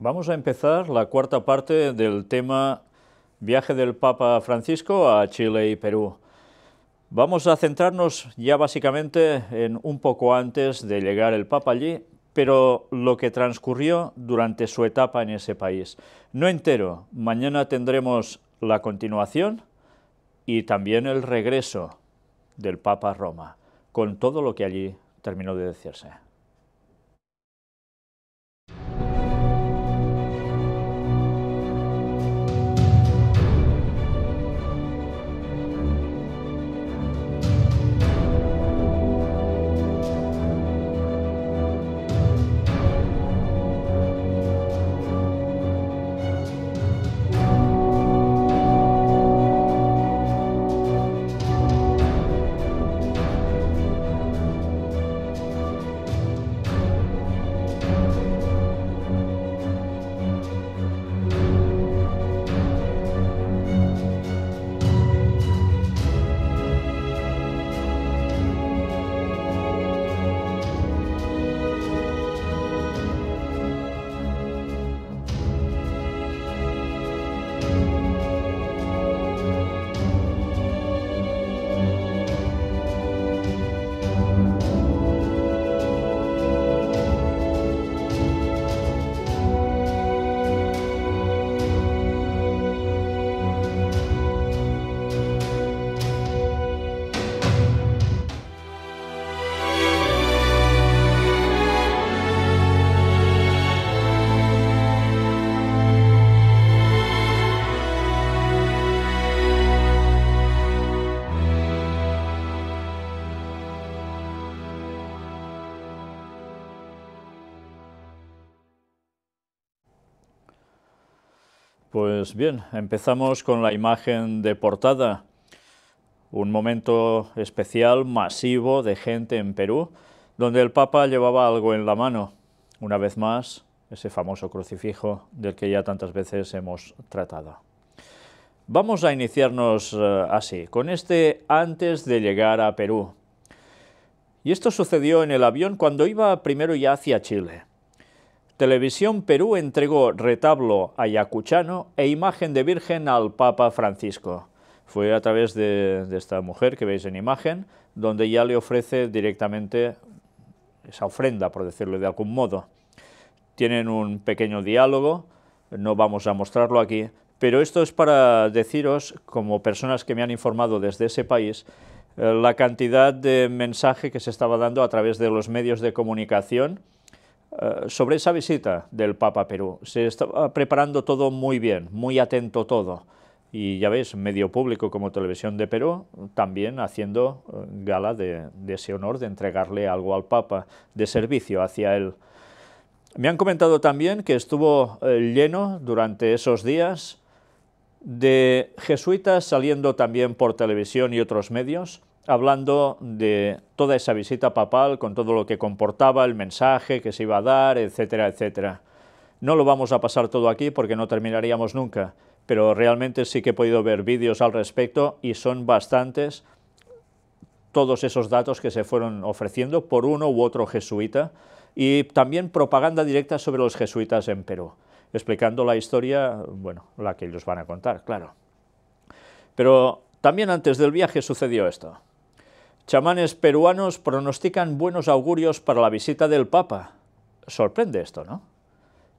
Vamos a empezar la cuarta parte del tema viaje del Papa Francisco a Chile y Perú. Vamos a centrarnos ya básicamente en un poco antes de llegar el Papa allí, pero lo que transcurrió durante su etapa en ese país. No entero, mañana tendremos la continuación y también el regreso del Papa a Roma, con todo lo que allí terminó de decirse. Pues bien, empezamos con la imagen de portada, un momento especial, masivo de gente en Perú, donde el Papa llevaba algo en la mano, una vez más, ese famoso crucifijo del que ya tantas veces hemos tratado. Vamos a iniciarnos así, con este antes de llegar a Perú. Y esto sucedió en el avión cuando iba primero ya hacia Chile. Televisión Perú entregó retablo ayacuchano e imagen de Virgen al Papa Francisco. Fue a través de esta mujer que veis en imagen, donde ya le ofrece directamente esa ofrenda, por decirlo de algún modo. Tienen un pequeño diálogo, no vamos a mostrarlo aquí, pero esto es para deciros, como personas que me han informado desde ese país, la cantidad de mensaje que se estaba dando a través de los medios de comunicación sobre esa visita del Papa a Perú. Se estaba preparando todo muy bien, muy atento todo. Y ya veis, medio público como Televisión de Perú también haciendo gala de ese honor de entregarle algo al Papa, de servicio hacia él. Me han comentado también que estuvo lleno durante esos días de jesuitas saliendo también por televisión y otros medios, hablando de toda esa visita papal, con todo lo que comportaba, el mensaje que se iba a dar, etcétera, etcétera. No lo vamos a pasar todo aquí porque no terminaríamos nunca, pero realmente sí que he podido ver vídeos al respecto y son bastantes todos esos datos que se fueron ofreciendo por uno u otro jesuita y también propaganda directa sobre los jesuitas en Perú, explicando la historia, bueno, la que ellos van a contar, claro. Pero también antes del viaje sucedió esto. Chamanes peruanos pronostican buenos augurios para la visita del Papa. Sorprende esto, ¿no?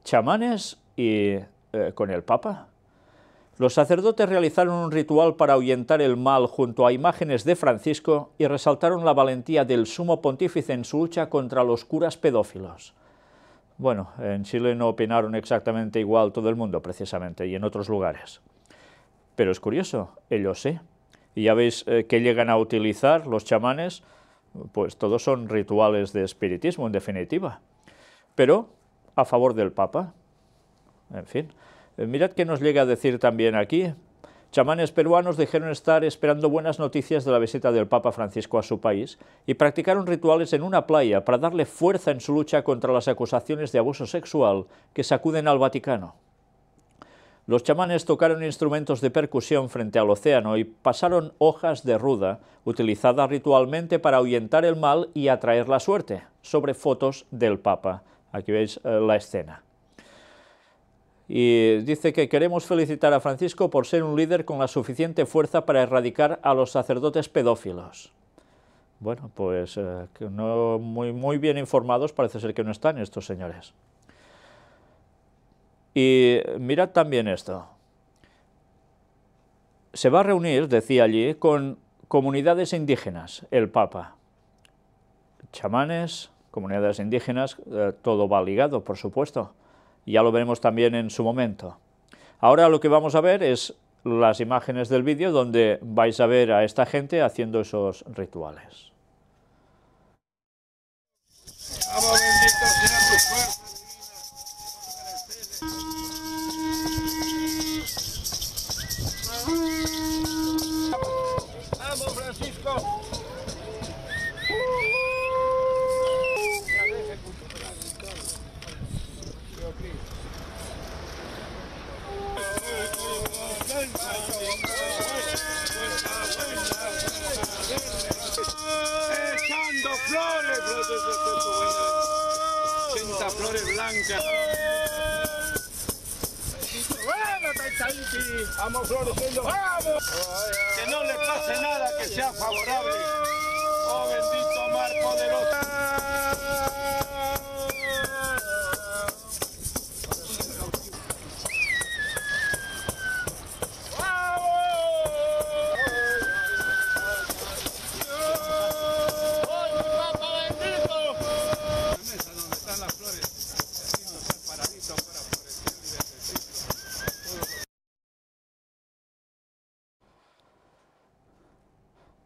Chamanes y con el Papa. Los sacerdotes realizaron un ritual para ahuyentar el mal junto a imágenes de Francisco y resaltaron la valentía del sumo pontífice en su lucha contra los curas pedófilos. Bueno, en Chile no opinaron exactamente igual todo el mundo, precisamente, y en otros lugares. Pero es curioso, ellos sí. Y ya veis que llegan a utilizar los chamanes, pues todos son rituales de espiritismo, en definitiva. Pero a favor del Papa. En fin, mirad que nos llega a decir también aquí. Chamanes peruanos dijeron estar esperando buenas noticias de la visita del Papa Francisco a su país y practicaron rituales en una playa para darle fuerza en su lucha contra las acusaciones de abuso sexual que sacuden al Vaticano. Los chamanes tocaron instrumentos de percusión frente al océano y pasaron hojas de ruda, utilizada ritualmente para ahuyentar el mal y atraer la suerte, sobre fotos del Papa. Aquí veis la escena. y dice que queremos felicitar a Francisco por ser un líder con la suficiente fuerza para erradicar a los sacerdotes pedófilos. Bueno, pues que no muy bien informados parece ser que no están estos señores. Y mirad también esto. Se va a reunir, decía allí, con comunidades indígenas, el Papa. Chamanes, comunidades indígenas, todo va ligado, por supuesto. Ya lo veremos también en su momento. Ahora lo que vamos a ver es las imágenes del vídeo donde vais a ver a esta gente haciendo esos rituales. Vamos, bendito sea tu fuerza divina. Vamos, Francisco. Echando flores, 80 flores blancas. Vamos floreciendo, vamos. Que no le pase nada, que sea favorable. Oh, bendito mar poderoso.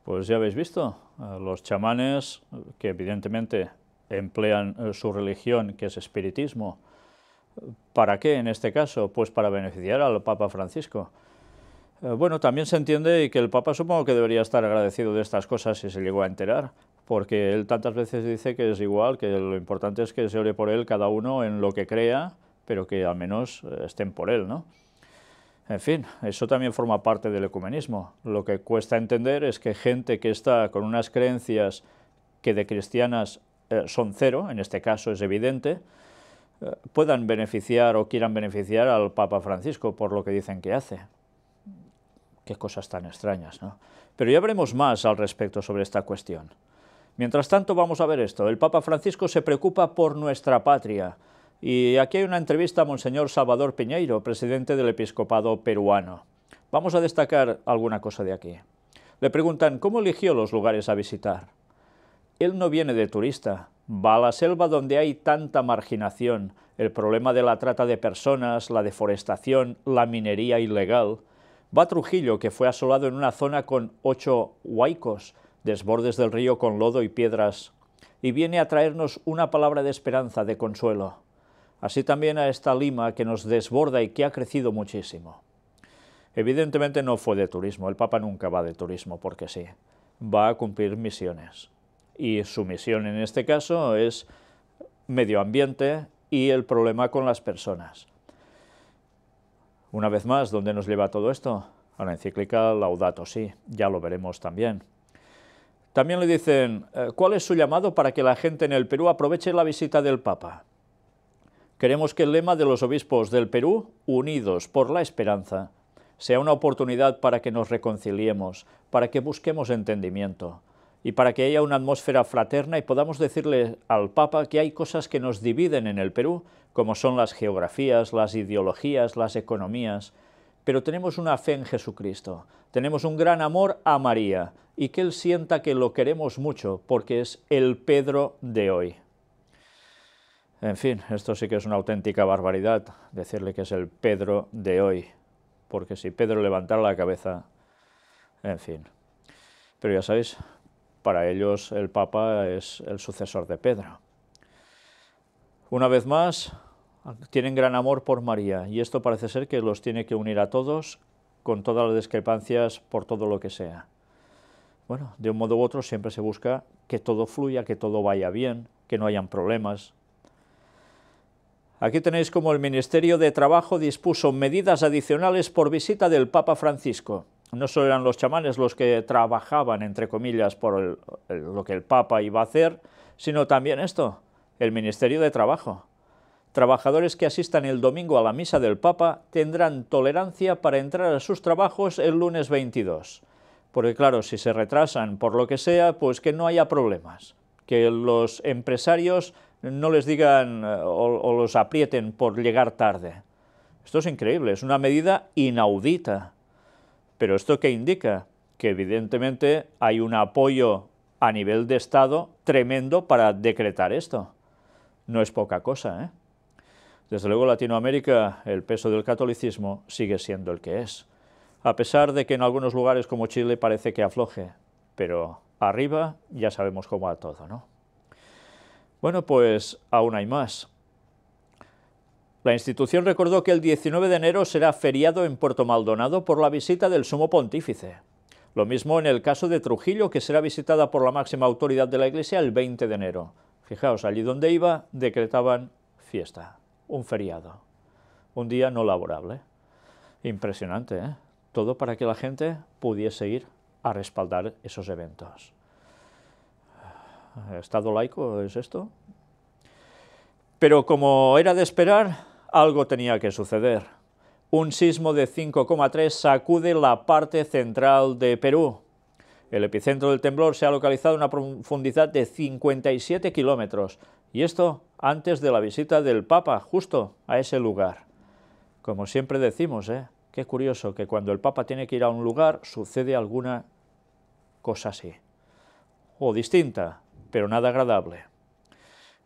Pues ya habéis visto, los chamanes, que evidentemente emplean su religión, que es espiritismo. ¿Para qué en este caso? Pues para beneficiar al Papa Francisco. Bueno, también se entiende que el Papa supongo que debería estar agradecido de estas cosas si se llegó a enterar, porque él tantas veces dice que es igual, que lo importante es que se ore por él cada uno en lo que crea, pero que al menos estén por él, ¿no? En fin, eso también forma parte del ecumenismo. Lo que cuesta entender es que gente que está con unas creencias que de cristianas son cero, en este caso es evidente, puedan beneficiar o quieran beneficiar al Papa Francisco por lo que dicen que hace. Qué cosas tan extrañas, ¿no? Pero ya veremos más al respecto sobre esta cuestión. Mientras tanto, vamos a ver esto. El Papa Francisco se preocupa por nuestra patria. Y aquí hay una entrevista a Monseñor Salvador Piñeiro, presidente del episcopado peruano. Vamos a destacar alguna cosa de aquí. Le preguntan cómo eligió los lugares a visitar. Él no viene de turista, va a la selva donde hay tanta marginación, el problema de la trata de personas, la deforestación, la minería ilegal. Va a Trujillo, que fue asolado en una zona con 8 huaicos, desbordes del río con lodo y piedras, y viene a traernos una palabra de esperanza, de consuelo. Así también a esta Lima que nos desborda y que ha crecido muchísimo. Evidentemente no fue de turismo, el Papa nunca va de turismo porque sí, va a cumplir misiones. Y su misión en este caso es medio ambiente y el problema con las personas. Una vez más, ¿dónde nos lleva todo esto? A la encíclica Laudato Si, ya lo veremos también. También le dicen, ¿cuál es su llamado para que la gente en el Perú aproveche la visita del Papa? Queremos que el lema de los obispos del Perú, unidos por la esperanza, sea una oportunidad para que nos reconciliemos, para que busquemos entendimiento y para que haya una atmósfera fraterna y podamos decirle al Papa que hay cosas que nos dividen en el Perú, como son las geografías, las ideologías, las economías, pero tenemos una fe en Jesucristo, tenemos un gran amor a María y que Él sienta que lo queremos mucho porque es el Pedro de hoy. En fin, esto sí que es una auténtica barbaridad, decirle que es el Pedro de hoy, porque si Pedro levantara la cabeza, en fin. Pero ya sabéis, para ellos el Papa es el sucesor de Pedro. Una vez más, tienen gran amor por María, y esto parece ser que los tiene que unir a todos, con todas las discrepancias por todo lo que sea. Bueno, de un modo u otro siempre se busca que todo fluya, que todo vaya bien, que no hayan problemas. Aquí tenéis cómo el Ministerio de Trabajo dispuso medidas adicionales por visita del Papa Francisco. No solo eran los chamanes los que trabajaban, entre comillas, por lo que el Papa iba a hacer, sino también esto, el Ministerio de Trabajo. trabajadores que asistan el domingo a la misa del Papa tendrán tolerancia para entrar a sus trabajos el lunes 22. Porque claro, si se retrasan por lo que sea, pues que no haya problemas. Que los empresarios no les digan o los aprieten por llegar tarde. Esto es increíble, es una medida inaudita. ¿Pero esto qué indica? Que evidentemente hay un apoyo a nivel de Estado tremendo para decretar esto. No es poca cosa, ¿eh? Desde luego, en Latinoamérica, el peso del catolicismo sigue siendo el que es, a pesar de que en algunos lugares como Chile parece que afloje, pero arriba ya sabemos cómo va todo, ¿no? Bueno, pues aún hay más. La institución recordó que el 19 de enero será feriado en Puerto Maldonado por la visita del Sumo Pontífice. Lo mismo en el caso de Trujillo, que será visitada por la máxima autoridad de la Iglesia el 20 de enero. Fijaos, allí donde iba, decretaban fiesta, un feriado, un día no laborable. Impresionante, ¿eh? Todo para que la gente pudiese ir a respaldar esos eventos. ¿Estado laico es esto? Pero como era de esperar, algo tenía que suceder. Un sismo de 5,3 sacude la parte central de Perú. El epicentro del temblor se ha localizado a una profundidad de 57 kilómetros, y esto antes de la visita del Papa, justo a ese lugar. Como siempre decimos, qué curioso que cuando el Papa tiene que ir a un lugar sucede alguna cosa así, o distinta, pero nada agradable.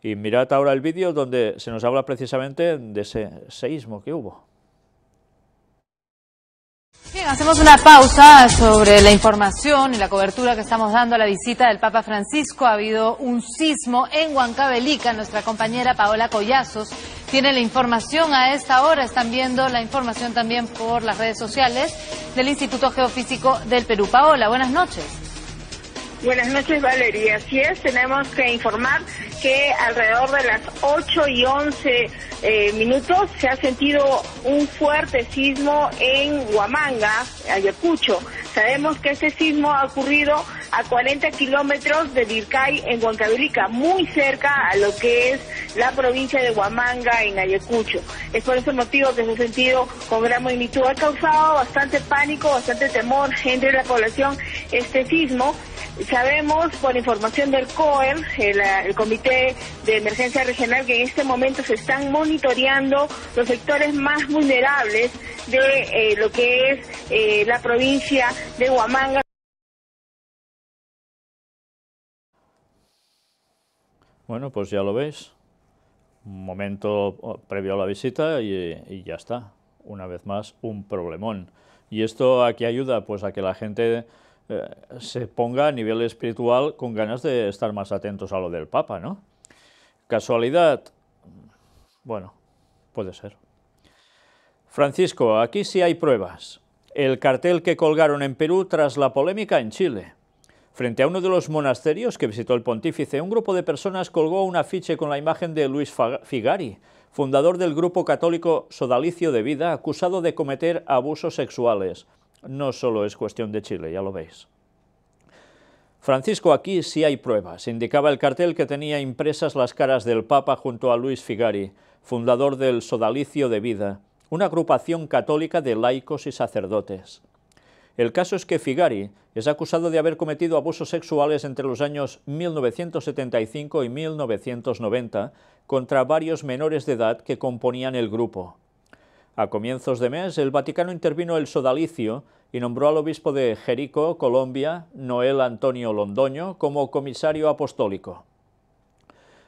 Y mirad ahora el vídeo donde se nos habla precisamente de ese seísmo que hubo. Bien, hacemos una pausa sobre la información y la cobertura que estamos dando a la visita del Papa Francisco. Ha habido un sismo en Huancavelica. Nuestra compañera Paola Collazos tiene la información a esta hora. Están viendo la información también por las redes sociales del Instituto Geofísico del Perú. Paola, buenas noches. Buenas noches, Valeria. Así es, tenemos que informar que alrededor de las 8:11 se ha sentido un fuerte sismo en Huamanga, Ayacucho. Sabemos que este sismo ha ocurrido a 40 kilómetros de Vircay, en Huancavelica, muy cerca a lo que es la provincia de Huamanga, en Ayacucho. Es por ese motivo que se ha sentido con gran magnitud. Ha causado bastante pánico, bastante temor entre la población este sismo. Sabemos, por información del COER, el Comité de Emergencia Regional, que en este momento se están monitoreando los sectores más vulnerables de lo que es la provincia de Huamanga. Bueno, pues ya lo veis, un momento previo a la visita y ya está, una vez más un problemón. ¿Y esto a qué ayuda? Pues a que la gente se ponga a nivel espiritual con ganas de estar más atentos a lo del Papa, ¿no? ¿Casualidad? Bueno, puede ser. Francisco, aquí sí hay pruebas. El cartel que colgaron en Perú tras la polémica en Chile. Frente a uno de los monasterios que visitó el pontífice, un grupo de personas colgó un afiche con la imagen de Luis Figari, fundador del grupo católico Sodalicio de Vida, acusado de cometer abusos sexuales. No solo es cuestión de Chile, ya lo veis. Francisco, aquí sí hay pruebas. Indicaba el cartel que tenía impresas las caras del Papa junto a Luis Figari, fundador del Sodalicio de Vida, una agrupación católica de laicos y sacerdotes. El caso es que Figari es acusado de haber cometido abusos sexuales entre los años 1975 y 1990 contra varios menores de edad que componían el grupo. A comienzos de mes, el Vaticano intervino el Sodalicio y nombró al obispo de Jericó, Colombia, Noel Antonio Londoño, como comisario apostólico.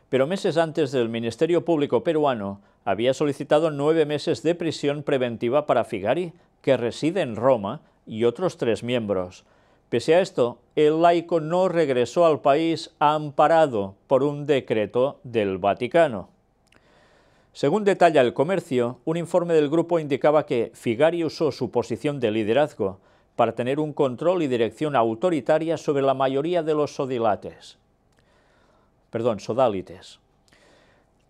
Pero meses antes, el Ministerio Público peruano había solicitado 9 meses de prisión preventiva para Figari, que reside en Roma, y otros 3 miembros. Pese a esto, el laico no regresó al país amparado por un decreto del Vaticano. Según detalla El Comercio, un informe del grupo indicaba que Figari usó su posición de liderazgo para tener un control y dirección autoritaria sobre la mayoría de los sodalites.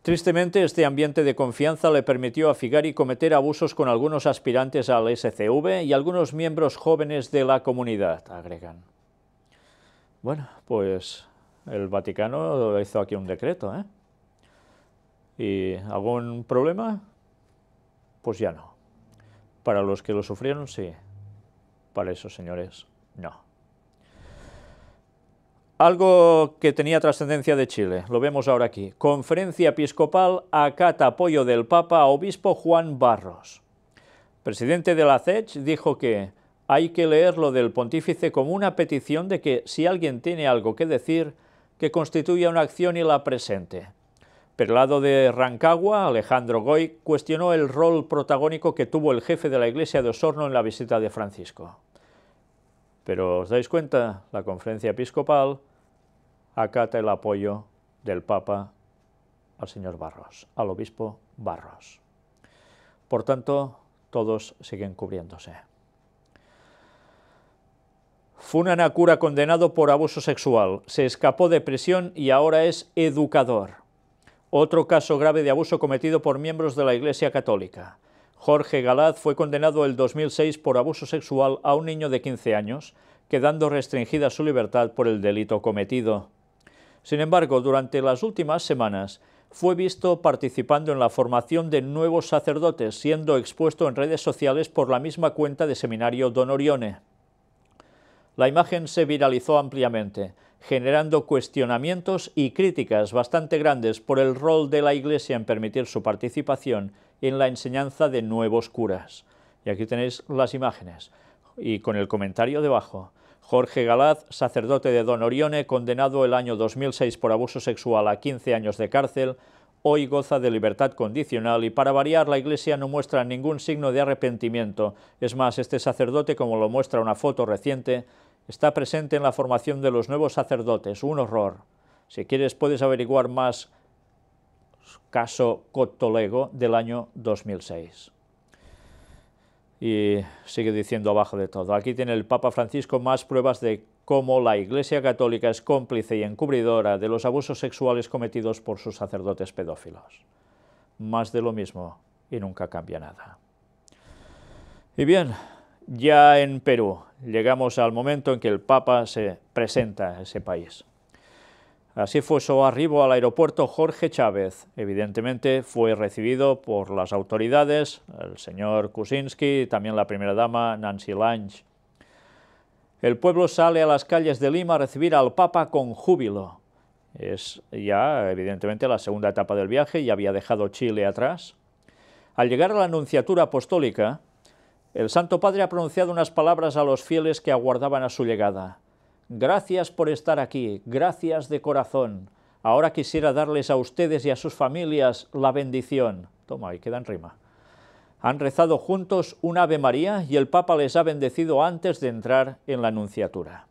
Tristemente, este ambiente de confianza le permitió a Figari cometer abusos con algunos aspirantes al SCV y algunos miembros jóvenes de la comunidad, agregan. Bueno, pues el Vaticano hizo aquí un decreto, ¿Y algún problema? Pues ya no. Para los que lo sufrieron, sí. Para esos señores, no. Algo que tenía trascendencia de Chile, lo vemos ahora aquí. Conferencia Episcopal acata apoyo del Papa a obispo Juan Barros. Presidente de la CECH dijo que hay que leer lo del pontífice como una petición de que si alguien tiene algo que decir, que constituya una acción y la presente. Prelado de Rancagua, Alejandro Goy, cuestionó el rol protagónico que tuvo el jefe de la iglesia de Osorno en la visita de Francisco. Pero, ¿os dais cuenta? La conferencia episcopal acata el apoyo del Papa al señor Barros, al obispo Barros. Por tanto, todos siguen cubriéndose. Funan cura condenado por abuso sexual. Se escapó de prisión y ahora es educador. Otro caso grave de abuso cometido por miembros de la Iglesia Católica. Jorge Galaz fue condenado en 2006 por abuso sexual a un niño de 15 años, quedando restringida su libertad por el delito cometido. Sin embargo, durante las últimas semanas fue visto participando en la formación de nuevos sacerdotes, siendo expuesto en redes sociales por la misma cuenta de Seminario Don Orione. La imagen se viralizó ampliamente, generando cuestionamientos y críticas bastante grandes por el rol de la Iglesia en permitir su participación en la enseñanza de nuevos curas. Y aquí tenéis las imágenes, y con el comentario debajo. Jorge Galaz, sacerdote de Don Orione, condenado el año 2006 por abuso sexual a 15 años de cárcel, hoy goza de libertad condicional y para variar la Iglesia no muestra ningún signo de arrepentimiento. Es más, este sacerdote, como lo muestra una foto reciente, está presente en la formación de los nuevos sacerdotes. Un horror. Si quieres puedes averiguar más. Caso Cotolego del año 2006. Y sigue diciendo abajo de todo. Aquí tiene el Papa Francisco más pruebas de cómo la Iglesia Católica es cómplice y encubridora de los abusos sexuales cometidos por sus sacerdotes pedófilos. Más de lo mismo y nunca cambia nada. Y bien, ya en Perú llegamos al momento en que el Papa se presenta a ese país. Así fue su arribo al aeropuerto Jorge Chávez. Evidentemente fue recibido por las autoridades, el señor Kuczynski y también la primera dama Nancy Lange. El pueblo sale a las calles de Lima a recibir al Papa con júbilo. Es ya evidentemente la segunda etapa del viaje, ya había dejado Chile atrás. Al llegar a la Nunciatura Apostólica, el Santo Padre ha pronunciado unas palabras a los fieles que aguardaban a su llegada. Gracias por estar aquí, gracias de corazón. Ahora quisiera darles a ustedes y a sus familias la bendición. Toma, ahí queda en rima. Han rezado juntos un Ave María y el Papa les ha bendecido antes de entrar en la Anunciatura.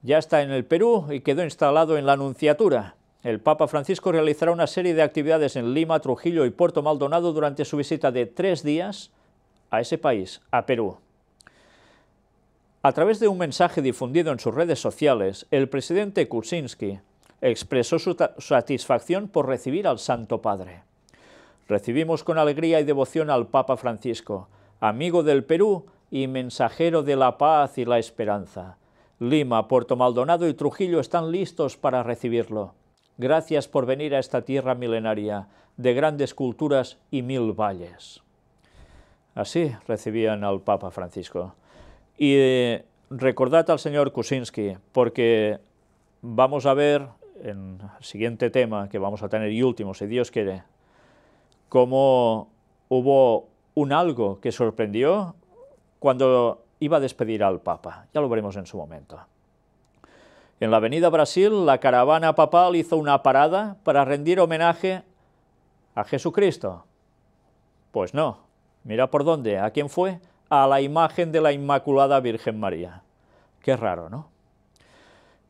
Ya está en el Perú y quedó instalado en la Anunciatura. El Papa Francisco realizará una serie de actividades en Lima, Trujillo y Puerto Maldonado durante su visita de 3 días a ese país, a Perú. A través de un mensaje difundido en sus redes sociales, el presidente Kuczynski expresó su satisfacción por recibir al Santo Padre. Recibimos con alegría y devoción al Papa Francisco, amigo del Perú y mensajero de la paz y la esperanza. Lima, Puerto Maldonado y Trujillo están listos para recibirlo. Gracias por venir a esta tierra milenaria, de grandes culturas y 1000 valles. Así recibían al Papa Francisco. Y recordad al señor Kuczynski, porque vamos a ver en el siguiente tema que vamos a tener y último, si Dios quiere, cómo hubo un algo que sorprendió cuando iba a despedir al Papa. Ya lo veremos en su momento. En la Avenida Brasil, la caravana papal hizo una parada para rendir homenaje a Jesucristo. Pues no, mira por dónde, ¿a quién fue? A la imagen de la Inmaculada Virgen María. Qué raro, ¿no?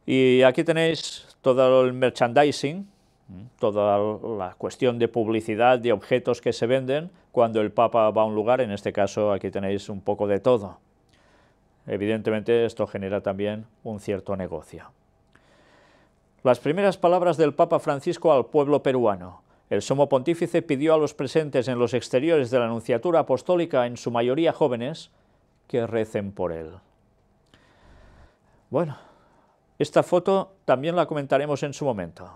Y aquí tenéis todo el merchandising, toda la cuestión de publicidad de objetos que se venden cuando el Papa va a un lugar. En este caso aquí tenéis un poco de todo. Evidentemente esto genera también un cierto negocio. Las primeras palabras del Papa Francisco al pueblo peruano. El Sumo Pontífice pidió a los presentes en los exteriores de la Anunciatura Apostólica, en su mayoría jóvenes, que recen por él. Bueno, esta foto también la comentaremos en su momento.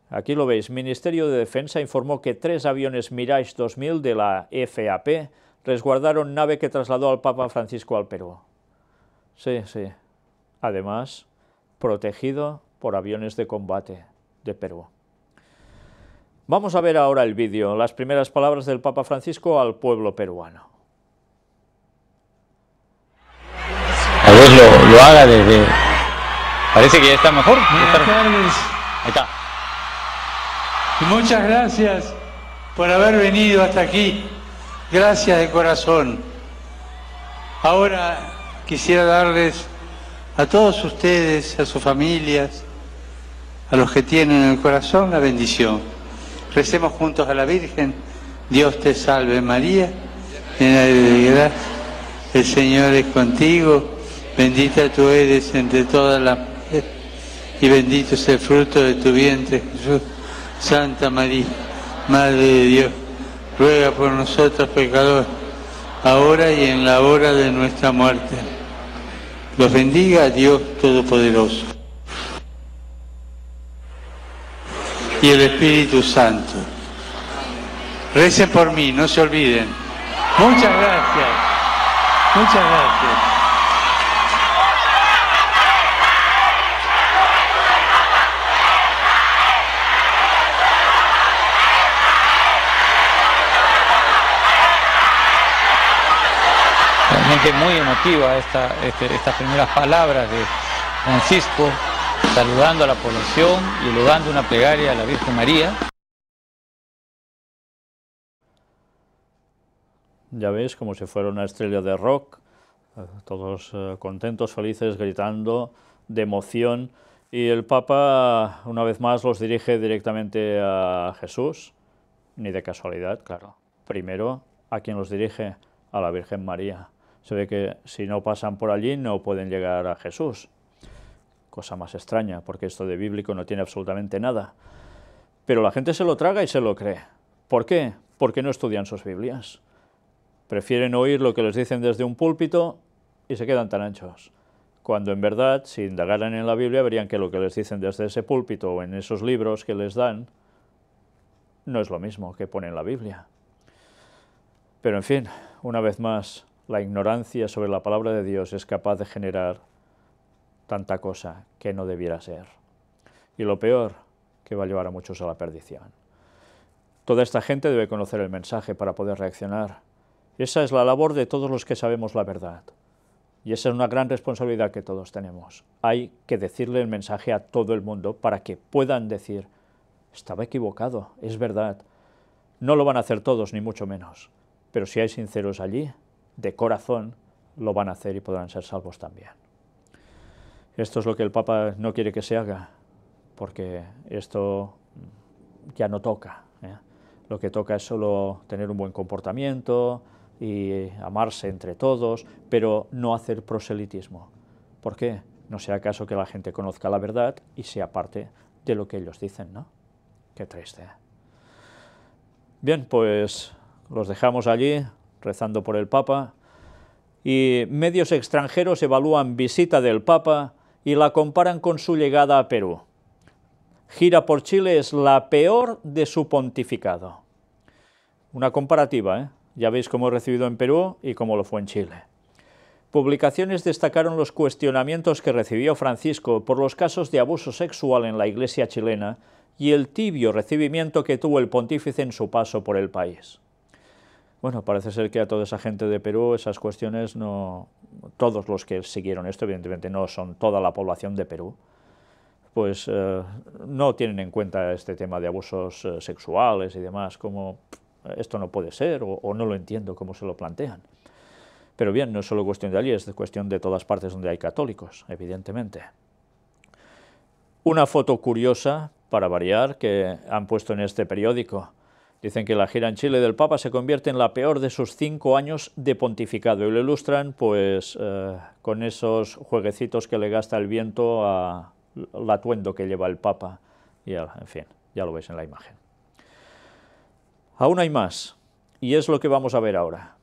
Aquí lo veis, Ministerio de Defensa informó que 3 aviones Mirage 2000 de la FAP resguardaron nave que trasladó al Papa Francisco al Perú. Sí, sí. Además, protegido por aviones de combate de Perú. Vamos a ver ahora el vídeo, las primeras palabras del Papa Francisco al pueblo peruano. A Dios lo haga desde... Parece que ya está mejor. Buenas tardes. Ahí está. Y muchas gracias por haber venido hasta aquí. Gracias de corazón. Ahora quisiera darles a todos ustedes, a sus familias, a los que tienen en el corazón, la bendición. Recemos juntos a la Virgen. Dios te salve María, llena de gracia, el Señor es contigo, bendita tú eres entre todas las mujeres y bendito es el fruto de tu vientre, Jesús. Santa María, Madre de Dios, ruega por nosotros pecadores, ahora y en la hora de nuestra muerte. Los bendiga Dios Todopoderoso y el Espíritu Santo. Recen por mí, no se olviden. Muchas gracias. Muchas gracias. Realmente muy emotiva estas primeras palabras de Francisco, saludando a la población y elevando una plegaria a la Virgen María. Ya veis, como si fuera una estrella de rock, todos contentos, felices, gritando de emoción, y el Papa una vez más los dirige directamente a Jesús, ni de casualidad, claro. Primero, ¿a quién los dirige? A la Virgen María. Se ve que si no pasan por allí no pueden llegar a Jesús. Cosa más extraña, porque esto de bíblico no tiene absolutamente nada. Pero la gente se lo traga y se lo cree. ¿Por qué? Porque no estudian sus Biblias. Prefieren oír lo que les dicen desde un púlpito y se quedan tan anchos. Cuando en verdad, si indagaran en la Biblia, verían que lo que les dicen desde ese púlpito o en esos libros que les dan, no es lo mismo que pone en la Biblia. Pero en fin, una vez más, la ignorancia sobre la palabra de Dios es capaz de generar tanta cosa que no debiera ser. Y lo peor, que va a llevar a muchos a la perdición. Toda esta gente debe conocer el mensaje para poder reaccionar. Esa es la labor de todos los que sabemos la verdad. Y esa es una gran responsabilidad que todos tenemos. Hay que decirle el mensaje a todo el mundo para que puedan decir, estaba equivocado, es verdad. No lo van a hacer todos, ni mucho menos. Pero si hay sinceros allí, de corazón, lo van a hacer y podrán ser salvos también. Esto es lo que el Papa no quiere que se haga, porque esto ya no toca, ¿eh? Lo que toca es solo tener un buen comportamiento y amarse entre todos, pero no hacer proselitismo. ¿Por qué? No sea acaso que la gente conozca la verdad y sea parte de lo que ellos dicen, ¿no? Qué triste. Bien, pues los dejamos allí, rezando por el Papa, y medios extranjeros evalúan visita del Papa y la comparan con su llegada a Perú. Gira por Chile es la peor de su pontificado. Una comparativa, ¿eh? Ya veis cómo es recibido en Perú y cómo lo fue en Chile. Publicaciones destacaron los cuestionamientos que recibió Francisco por los casos de abuso sexual en la Iglesia chilena y el tibio recibimiento que tuvo el pontífice en su paso por el país. Bueno, parece ser que a toda esa gente de Perú esas cuestiones no... Todos los que siguieron esto, evidentemente no son toda la población de Perú, pues no tienen en cuenta este tema de abusos sexuales y demás, como esto no puede ser, o no lo entiendo cómo se lo plantean. Pero bien, no es solo cuestión de allí, es cuestión de todas partes donde hay católicos, evidentemente. Una foto curiosa, para variar, que han puesto en este periódico. Dicen que la gira en Chile del Papa se convierte en la peor de sus 5 años de pontificado y lo ilustran pues con esos jueguecitos que le gasta el viento al atuendo que lleva el Papa. Y en fin, ya lo veis en la imagen. Aún hay más, y es lo que vamos a ver ahora.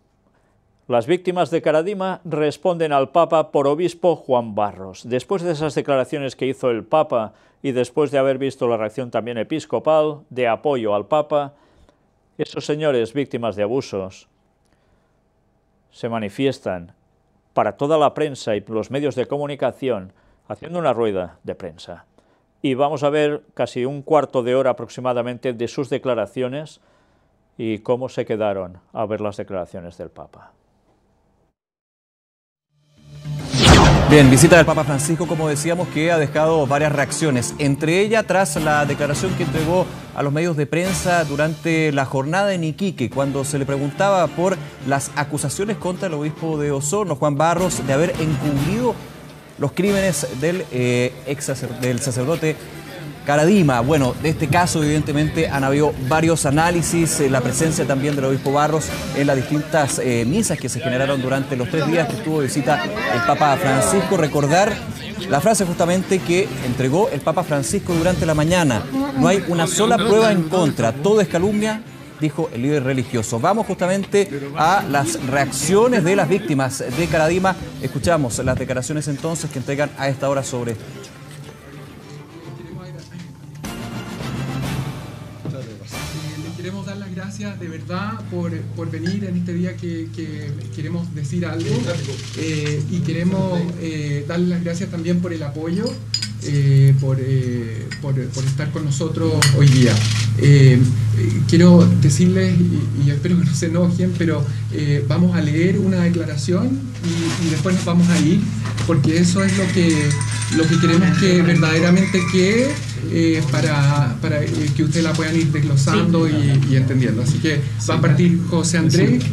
Las víctimas de Caradima responden al Papa por obispo Juan Barros. Después de esas declaraciones que hizo el Papa y después de haber visto la reacción también episcopal de apoyo al Papa, esos señores víctimas de abusos se manifiestan para toda la prensa y los medios de comunicación haciendo una rueda de prensa. Y vamos a ver casi un cuarto de hora aproximadamente de sus declaraciones y cómo se quedaron a ver las declaraciones del Papa. Bien, visita del Papa Francisco, como decíamos, que ha dejado varias reacciones, entre ellas tras la declaración que entregó a los medios de prensa durante la jornada en Iquique, cuando se le preguntaba por las acusaciones contra el obispo de Osorno, Juan Barros, de haber encubrido los crímenes del sacerdote Caradima. Bueno, de este caso evidentemente han habido varios análisis, la presencia también del obispo Barros en las distintas misas que se generaron durante los 3 días que estuvo de visita el Papa Francisco. Recordar la frase justamente que entregó el Papa Francisco durante la mañana: no hay una sola prueba en contra, todo es calumnia, dijo el líder religioso. Vamos justamente a las reacciones de las víctimas de Caradima. Escuchamos las declaraciones entonces que entregan a esta hora sobre esto. Queremos dar las gracias de verdad por venir en este día que queremos decir algo y queremos darles las gracias también por el apoyo, por estar con nosotros hoy día. Quiero decirles, y espero que no se enojen, pero vamos a leer una declaración y después nos vamos a ir, porque eso es lo que queremos que verdaderamente quede para que ustedes la puedan ir desglosando y entendiendo. Así que va a partir José Andrés.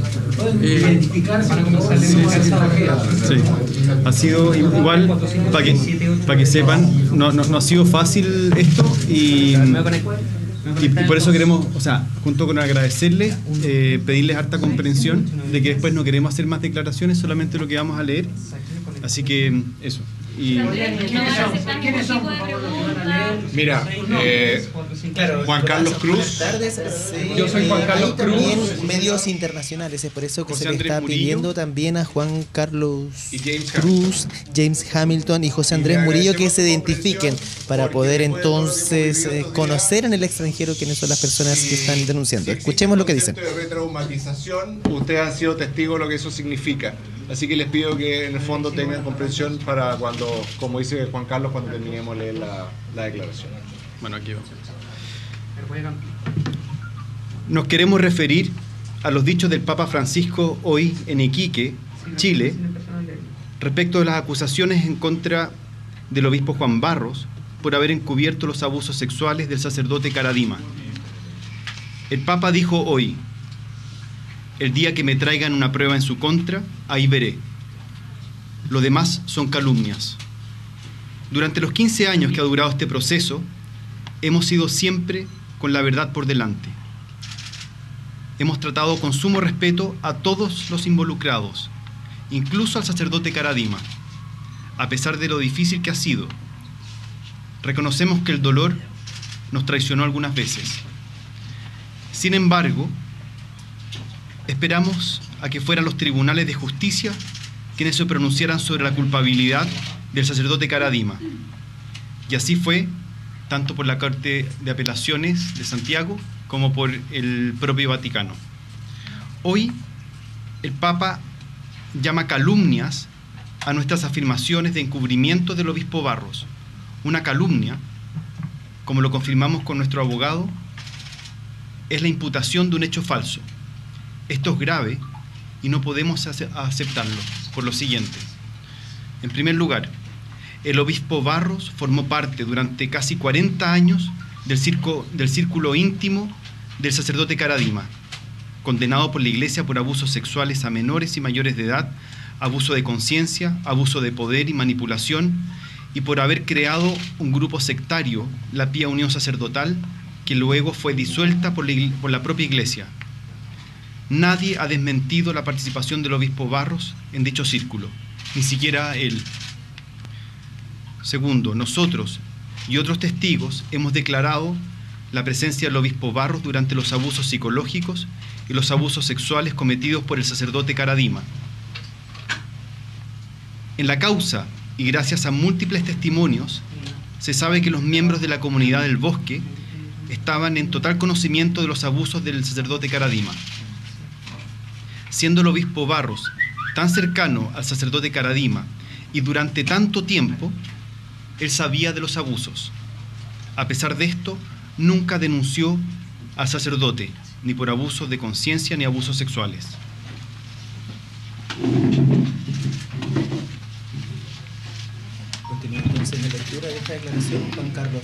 Ha sido igual, para que sepan, no ha sido fácil esto y por eso queremos, o sea, junto con agradecerles, pedirles harta comprensión de que después no queremos hacer más declaraciones, solamente lo que vamos a leer. Así que eso. ¿Quiénes son? Mira, Juan Carlos Cruz. Buenas tardes. Yo soy Juan Carlos Cruz. También medios internacionales, es por eso que José se le está Andrés pidiendo Murillo, también a Juan Carlos James Cruz, James Hamilton y José Andrés Murillo que se identifiquen para poder entonces conocer en el extranjero quiénes son las personas que están denunciando. Escuchemos lo que dicen. De retraumatización, ustedes han sido testigos de lo que eso significa. Así que les pido que en el fondo tengan comprensión para cuando, como dice Juan Carlos, cuando terminemos de leer la declaración. Bueno, aquí vamos. Nos queremos referir a los dichos del Papa Francisco hoy en Iquique, Chile, respecto de las acusaciones en contra del obispo Juan Barros por haber encubierto los abusos sexuales del sacerdote Caradima. El Papa dijo hoy: el día que me traigan una prueba en su contra, ahí veré. Lo demás son calumnias. Durante los 15 años que ha durado este proceso, hemos ido siempre con la verdad por delante. Hemos tratado con sumo respeto a todos los involucrados, incluso al sacerdote Caradima, a pesar de lo difícil que ha sido. Reconocemos que el dolor nos traicionó algunas veces. Sin embargo, esperamos a que fueran los tribunales de justicia quienes se pronunciaran sobre la culpabilidad del sacerdote Caradima. Y así fue, tanto por la Corte de Apelaciones de Santiago como por el propio Vaticano. Hoy, el Papa llama calumnias a nuestras afirmaciones de encubrimiento del obispo Barros. Una calumnia, como lo confirmamos con nuestro abogado, es la imputación de un hecho falso. Esto es grave y no podemos aceptarlo por lo siguiente. En primer lugar, el obispo Barros formó parte durante casi 40 años del círculo íntimo del sacerdote Caradima, condenado por la Iglesia por abusos sexuales a menores y mayores de edad, abuso de conciencia, abuso de poder y manipulación, y por haber creado un grupo sectario, la Pía Unión Sacerdotal, que luego fue disuelta por la propia Iglesia. Nadie ha desmentido la participación del obispo Barros en dicho círculo, ni siquiera él. Segundo, nosotros y otros testigos hemos declarado la presencia del obispo Barros durante los abusos psicológicos y los abusos sexuales cometidos por el sacerdote Karadima. En la causa, y gracias a múltiples testimonios, se sabe que los miembros de la comunidad del bosque estaban en total conocimiento de los abusos del sacerdote Karadima. Siendo el obispo Barros tan cercano al sacerdote Karadima y durante tanto tiempo, él sabía de los abusos. A pesar de esto, nunca denunció al sacerdote, ni por abusos de conciencia ni abusos sexuales. Continúa entonces la lectura de esta declaración, Juan Carlos.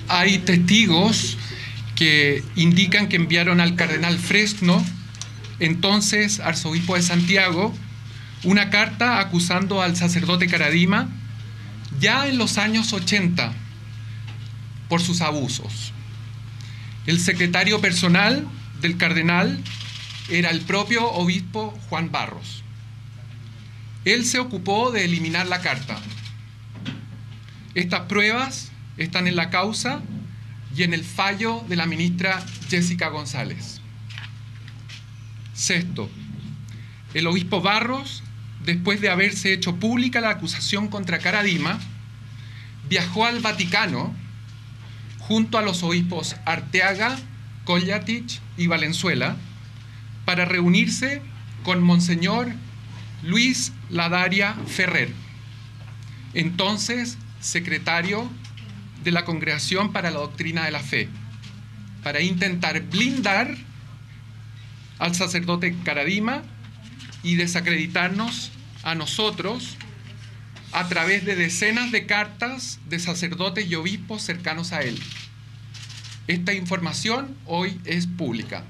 Hay testigos que indican que enviaron al cardenal Fresno, entonces arzobispo de Santiago, una carta acusando al sacerdote Karadima ya en los años 80 por sus abusos. El secretario personal del cardenal era el propio obispo Juan Barros. Él se ocupó de eliminar la carta. Estas pruebas están en la causa y en el fallo de la ministra Jessica González. Sexto, el obispo Barros, después de haberse hecho pública la acusación contra Karadima, viajó al Vaticano junto a los obispos Arteaga, Collatich y Valenzuela para reunirse con Monseñor Luis Ladaria Ferrer, entonces secretario de la Congregación para la Doctrina de la Fe, para intentar blindar al sacerdote Karadima y desacreditarnos a nosotros a través de decenas de cartas de sacerdotes y obispos cercanos a él. Esta información hoy es pública.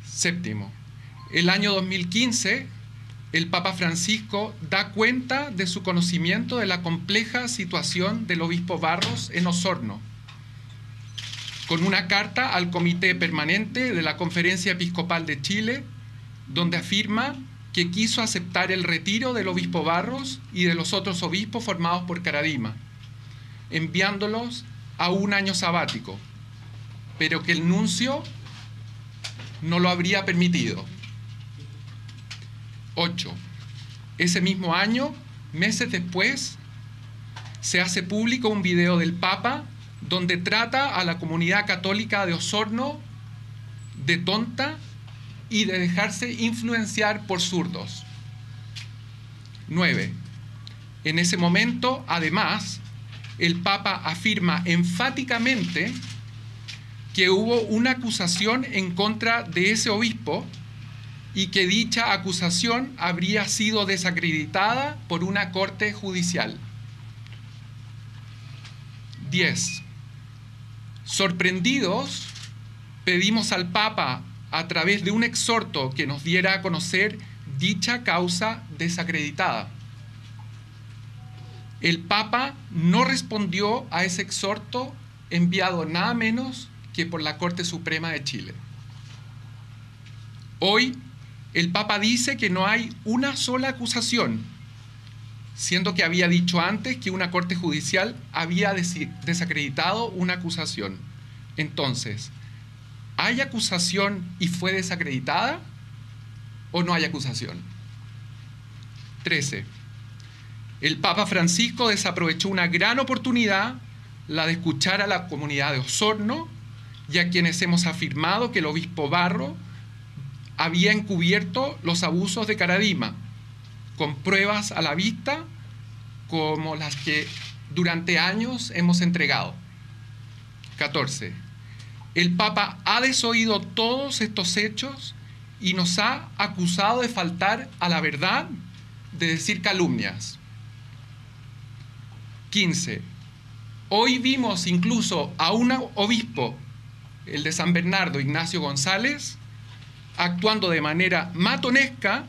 Séptimo, el año 2015, el Papa Francisco da cuenta de su conocimiento de la compleja situación del obispo Barros en Osorno, con una carta al Comité Permanente de la Conferencia Episcopal de Chile, donde afirma que quiso aceptar el retiro del obispo Barros y de los otros obispos formados por Karadima, enviándolos a un año sabático, pero que el nuncio no lo habría permitido. 8. Ese mismo año, meses después, se hace público un video del Papa donde trata a la comunidad católica de Osorno de tonta y de dejarse influenciar por zurdos. 9. En ese momento, además, el Papa afirma enfáticamente que hubo una acusación en contra de ese obispo y que dicha acusación habría sido desacreditada por una corte judicial. 10. Sorprendidos, pedimos al Papa, a través de un exhorto, que nos diera a conocer dicha causa desacreditada. El Papa no respondió a ese exhorto enviado nada menos que por la Corte Suprema de Chile. Hoy, el Papa dice que no hay una sola acusación, siendo que había dicho antes que una corte judicial había desacreditado una acusación. Entonces, ¿hay acusación y fue desacreditada o no hay acusación? 13. El Papa Francisco desaprovechó una gran oportunidad, la de escuchar a la comunidad de Osorno y a quienes hemos afirmado que el obispo Barros había encubierto los abusos de Karadima, con pruebas a la vista como las que durante años hemos entregado. 14. El Papa ha desoído todos estos hechos y nos ha acusado de faltar a la verdad, de decir calumnias. 15. Hoy vimos incluso a un obispo, el de San Bernardo, Ignacio González, actuando de manera matonesca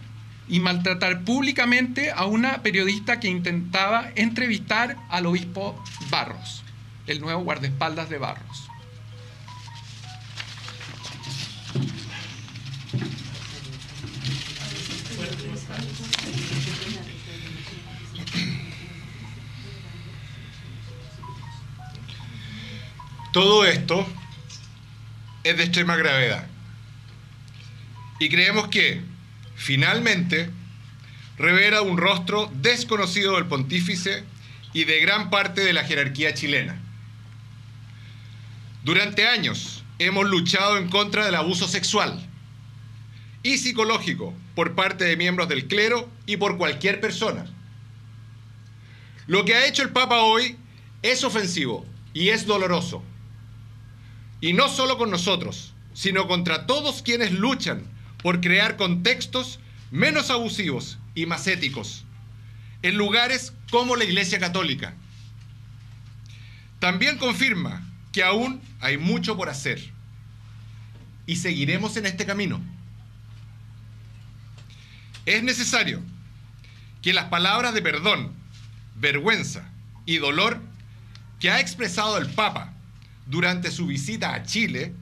y maltratar públicamente a una periodista que intentaba entrevistar al obispo Barros, el nuevo guardaespaldas de Barros. Todo esto es de extrema gravedad. Y creemos que, finalmente, revela un rostro desconocido del pontífice y de gran parte de la jerarquía chilena. Durante años hemos luchado en contra del abuso sexual y psicológico por parte de miembros del clero y por cualquier persona. Lo que ha hecho el Papa hoy es ofensivo y es doloroso. Y no solo con nosotros, sino contra todos quienes luchan por crear contextos menos abusivos y más éticos en lugares como la Iglesia Católica. También confirma que aún hay mucho por hacer y seguiremos en este camino. Es necesario que las palabras de perdón, vergüenza y dolor que ha expresado el Papa durante su visita a Chile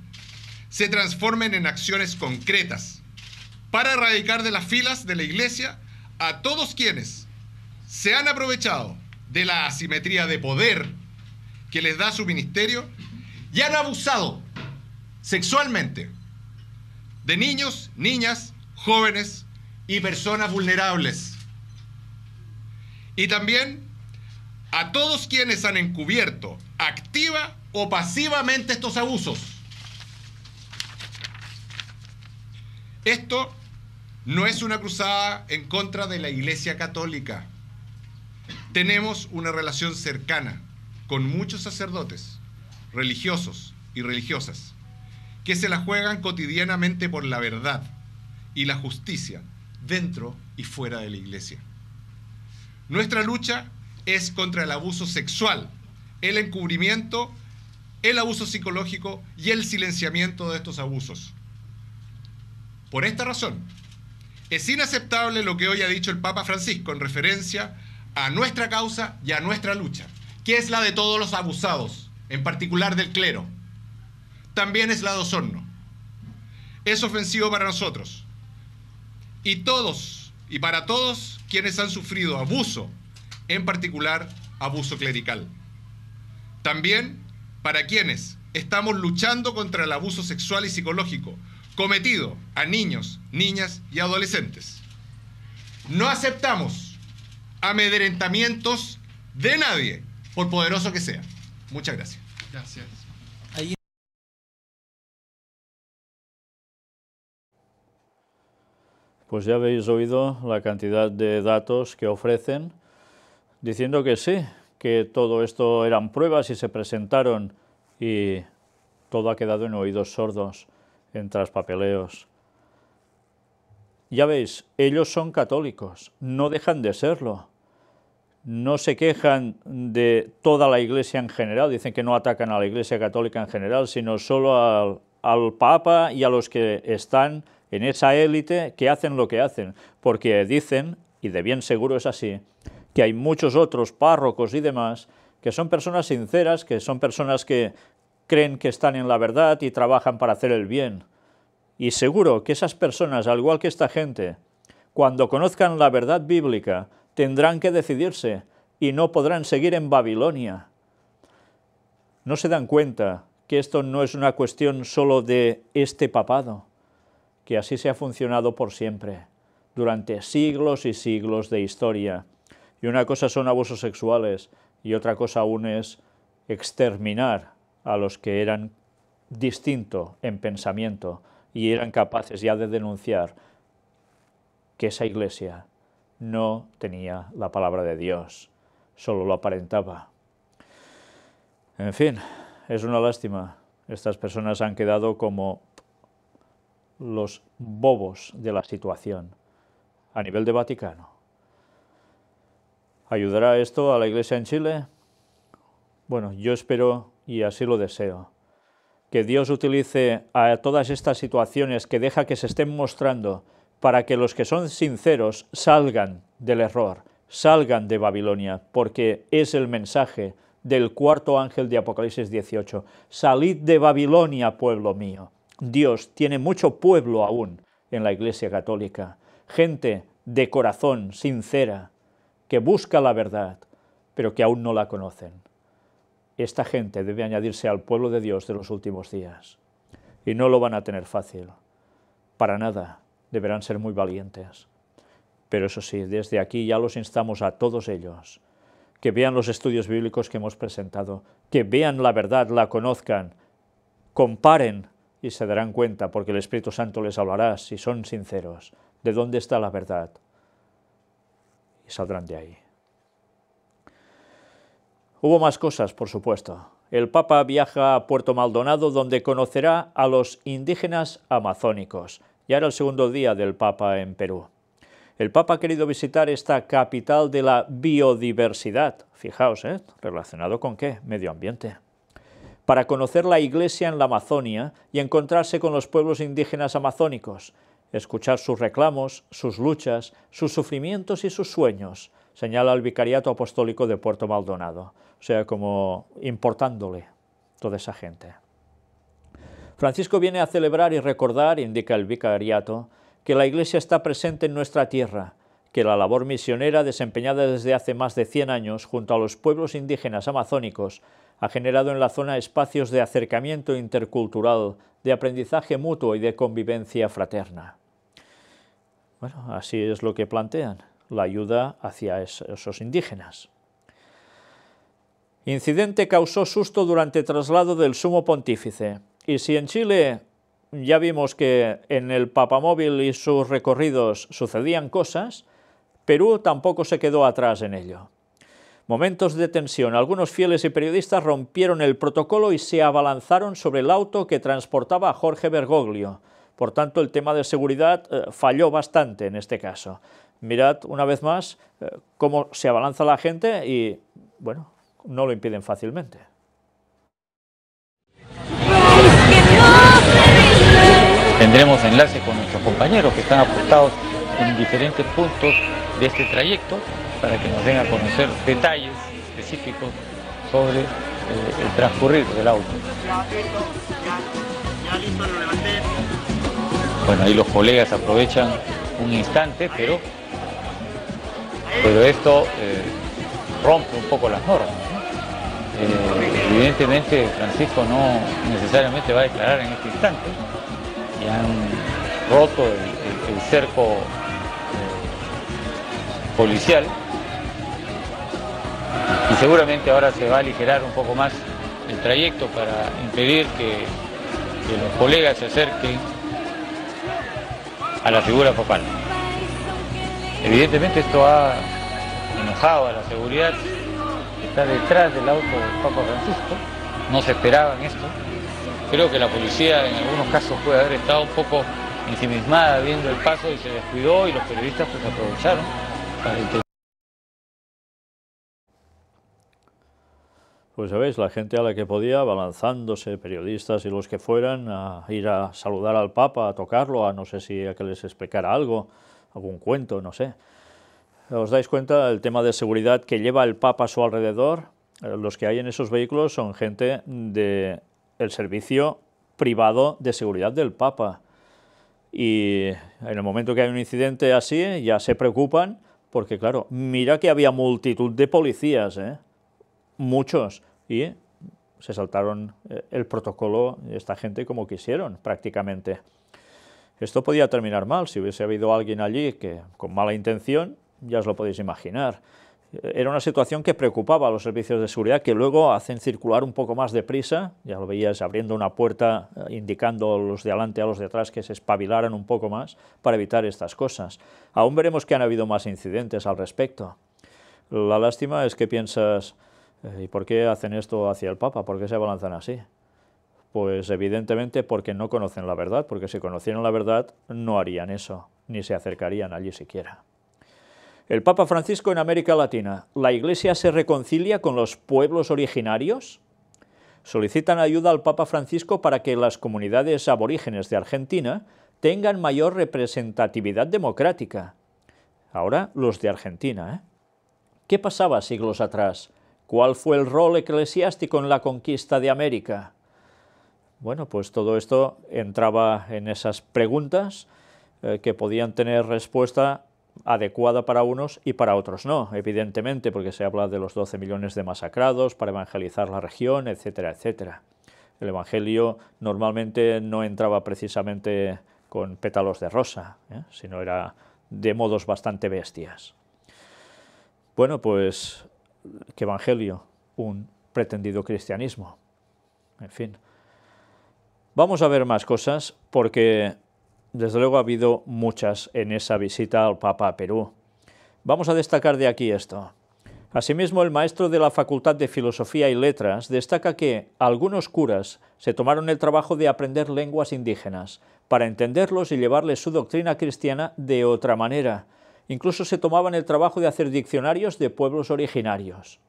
se transformen en acciones concretas para erradicar de las filas de la Iglesia a todos quienes se han aprovechado de la asimetría de poder que les da su ministerio y han abusado sexualmente de niños, niñas, jóvenes y personas vulnerables. Y también a todos quienes han encubierto activa o pasivamente estos abusos. Esto no es una cruzada en contra de la Iglesia Católica. Tenemos una relación cercana con muchos sacerdotes, religiosos y religiosas, que se la juegan cotidianamente por la verdad y la justicia dentro y fuera de la Iglesia. Nuestra lucha es contra el abuso sexual, el encubrimiento, el abuso psicológico y el silenciamiento de estos abusos. Por esta razón, es inaceptable lo que hoy ha dicho el Papa Francisco en referencia a nuestra causa y a nuestra lucha, que es la de todos los abusados, en particular del clero. También es la de Osorno. Es ofensivo para nosotros y para todos quienes han sufrido abuso, en particular abuso clerical. También para quienes estamos luchando contra el abuso sexual y psicológico cometido a niños, niñas y adolescentes. No aceptamos amedrentamientos de nadie, por poderoso que sea. Muchas gracias. Gracias. Pues ya habéis oído la cantidad de datos que ofrecen, diciendo que sí, que todo esto eran pruebas y se presentaron y todo ha quedado en oídos sordos, en traspapeleos. Ya veis, ellos son católicos, no dejan de serlo. No se quejan de toda la Iglesia en general, dicen que no atacan a la Iglesia Católica en general, sino solo al Papa y a los que están en esa élite que hacen lo que hacen, porque dicen, y de bien seguro es así, que hay muchos otros párrocos y demás que son personas sinceras, que son personas que creen que están en la verdad y trabajan para hacer el bien. Y seguro que esas personas, al igual que esta gente, cuando conozcan la verdad bíblica, tendrán que decidirse y no podrán seguir en Babilonia. ¿No se dan cuenta que esto no es una cuestión solo de este papado? Que así se ha funcionado por siempre, durante siglos y siglos de historia. Y una cosa son abusos sexuales y otra cosa aún es exterminar a los que eran distintos en pensamiento y eran capaces ya de denunciar que esa iglesia no tenía la palabra de Dios, solo lo aparentaba. En fin, es una lástima. Estas personas han quedado como los bobos de la situación a nivel de Vaticano. ¿Ayudará esto a la Iglesia en Chile? Bueno, yo espero y así lo deseo, que Dios utilice a todas estas situaciones que deja que se estén mostrando para que los que son sinceros salgan del error, salgan de Babilonia, porque es el mensaje del cuarto ángel de Apocalipsis 18. Salid de Babilonia, pueblo mío. Dios tiene mucho pueblo aún en la Iglesia Católica, gente de corazón, sincera, que busca la verdad, pero que aún no la conocen. esta gente debe añadirse al pueblo de Dios de los últimos días. Y no lo van a tener fácil. Para nada. Deberán ser muy valientes. Pero eso sí, desde aquí ya los instamos a todos ellos, que vean los estudios bíblicos que hemos presentado, que vean la verdad, la conozcan, comparen y se darán cuenta, porque el Espíritu Santo les hablará, si son sinceros, de dónde está la verdad. Y saldrán de ahí. Hubo más cosas, por supuesto. El Papa viaja a Puerto Maldonado, donde conocerá a los indígenas amazónicos. Ya era el segundo día del Papa en Perú. El Papa ha querido visitar esta capital de la biodiversidad. Fijaos, ¿relacionado con qué? Medio ambiente. Para conocer la Iglesia en la Amazonia y encontrarse con los pueblos indígenas amazónicos, escuchar sus reclamos, sus luchas, sus sufrimientos y sus sueños, señala el Vicariato Apostólico de Puerto Maldonado, o sea, como importándole toda esa gente. Francisco viene a celebrar y recordar, indica el Vicariato, que la Iglesia está presente en nuestra tierra, que la labor misionera desempeñada desde hace más de 100 años junto a los pueblos indígenas amazónicos ha generado en la zona espacios de acercamiento intercultural, de aprendizaje mutuo y de convivencia fraterna. Bueno, así es lo que plantean, la ayuda hacia esos indígenas. Incidente causó susto durante traslado del Sumo Pontífice. Y si en Chile ya vimos que en el Papamóvil y sus recorridos sucedían cosas, Perú tampoco se quedó atrás en ello. Momentos de tensión. Algunos fieles y periodistas rompieron el protocolo y se abalanzaron sobre el auto que transportaba a Jorge Bergoglio. Por tanto, el tema de seguridad falló bastante en este caso. Mirad una vez más cómo se abalanza la gente y, bueno, no lo impiden fácilmente. Tendremos enlace con nuestros compañeros que están apostados en diferentes puntos de este trayecto para que nos den a conocer detalles específicos sobre el transcurrir del auto. Bueno, ahí los colegas aprovechan un instante, pero esto rompe un poco las normas, ¿no? Evidentemente Francisco no necesariamente va a declarar en este instante. Y han roto el cerco policial y seguramente ahora se va a aligerar un poco más el trayecto para impedir que los colegas se acerquen a la figura papal. Evidentemente esto ha enojado a la seguridad que está detrás del auto del Papa Francisco, no se esperaban esto. Creo que la policía en algunos casos puede haber estado un poco ensimismada viendo el paso y se descuidó y los periodistas pues aprovecharon para intentar. Pues sabéis, la gente a la que podía, abalanzándose, periodistas y los que fueran, a ir a saludar al Papa, a tocarlo, a no sé si a que les explicara algo, algún cuento, no sé. ¿Os dais cuenta del tema de seguridad que lleva el Papa a su alrededor? Los que hay en esos vehículos son gente de el servicio privado de seguridad del Papa. Y en el momento que hay un incidente así, ya se preocupan, porque claro, mira que había multitud de policías, muchos, y se saltaron el protocolo esta gente como quisieron, prácticamente. Esto podía terminar mal, si hubiese habido alguien allí que con mala intención, ya os lo podéis imaginar. Era una situación que preocupaba a los servicios de seguridad, que luego hacen circular un poco más deprisa, ya lo veías abriendo una puerta, indicando a los de adelante a los de atrás que se espabilaran un poco más para evitar estas cosas. Aún veremos que han habido más incidentes al respecto. La lástima es que piensas, ¿y por qué hacen esto hacia el Papa? ¿Por qué se abalanzan así? Pues evidentemente porque no conocen la verdad, porque si conocieran la verdad no harían eso, ni se acercarían allí siquiera. El Papa Francisco en América Latina. ¿La Iglesia se reconcilia con los pueblos originarios? Solicitan ayuda al Papa Francisco para que las comunidades aborígenes de Argentina tengan mayor representatividad democrática. Ahora los de Argentina, ¿Qué pasaba siglos atrás? ¿Cuál fue el rol eclesiástico en la conquista de América? Bueno, pues todo esto entraba en esas preguntas que podían tener respuesta adecuada para unos y para otros no, evidentemente, porque se habla de los 12 millones de masacrados para evangelizar la región, etcétera, etcétera. El Evangelio normalmente no entraba precisamente con pétalos de rosa, sino era de modos bastante bestias. Bueno, pues, ¿qué Evangelio? Un pretendido cristianismo. En fin. Vamos a ver más cosas porque, desde luego, ha habido muchas en esa visita al Papa a Perú. Vamos a destacar de aquí esto. Asimismo, el maestro de la Facultad de Filosofía y Letras destaca que algunos curas se tomaron el trabajo de aprender lenguas indígenas para entenderlos y llevarles su doctrina cristiana de otra manera. Incluso se tomaban el trabajo de hacer diccionarios de pueblos originarios.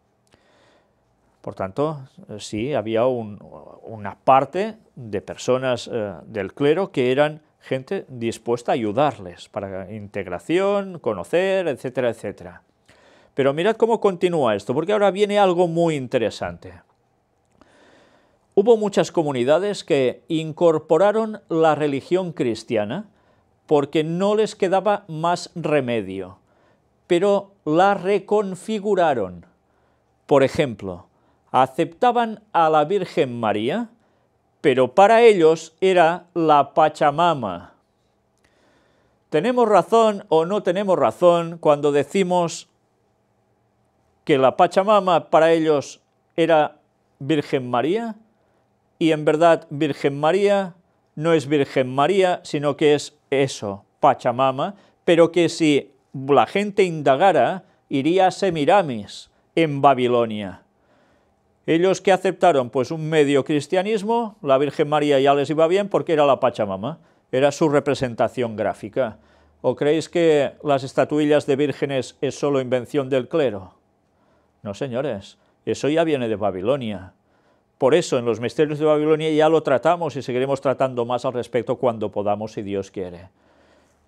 Por tanto, sí, había una parte de personas del clero que eran gente dispuesta a ayudarles para integración, conocer, etcétera, etcétera. Pero mirad cómo continúa esto, porque ahora viene algo muy interesante. Hubo muchas comunidades que incorporaron la religión cristiana porque no les quedaba más remedio, pero la reconfiguraron. Por ejemplo, aceptaban a la Virgen María, pero para ellos era la Pachamama. ¿Tenemos razón o no tenemos razón cuando decimos que la Pachamama para ellos era Virgen María? Y en verdad Virgen María no es Virgen María, sino que es eso, Pachamama, pero que si la gente indagara, iría a Semiramis, en Babilonia. Ellos que aceptaron pues un medio cristianismo, la Virgen María ya les iba bien porque era la Pachamama, era su representación gráfica. ¿O creéis que las estatuillas de vírgenes es solo invención del clero? No, señores, eso ya viene de Babilonia. Por eso en los misterios de Babilonia ya lo tratamos y seguiremos tratando más al respecto cuando podamos, si Dios quiere.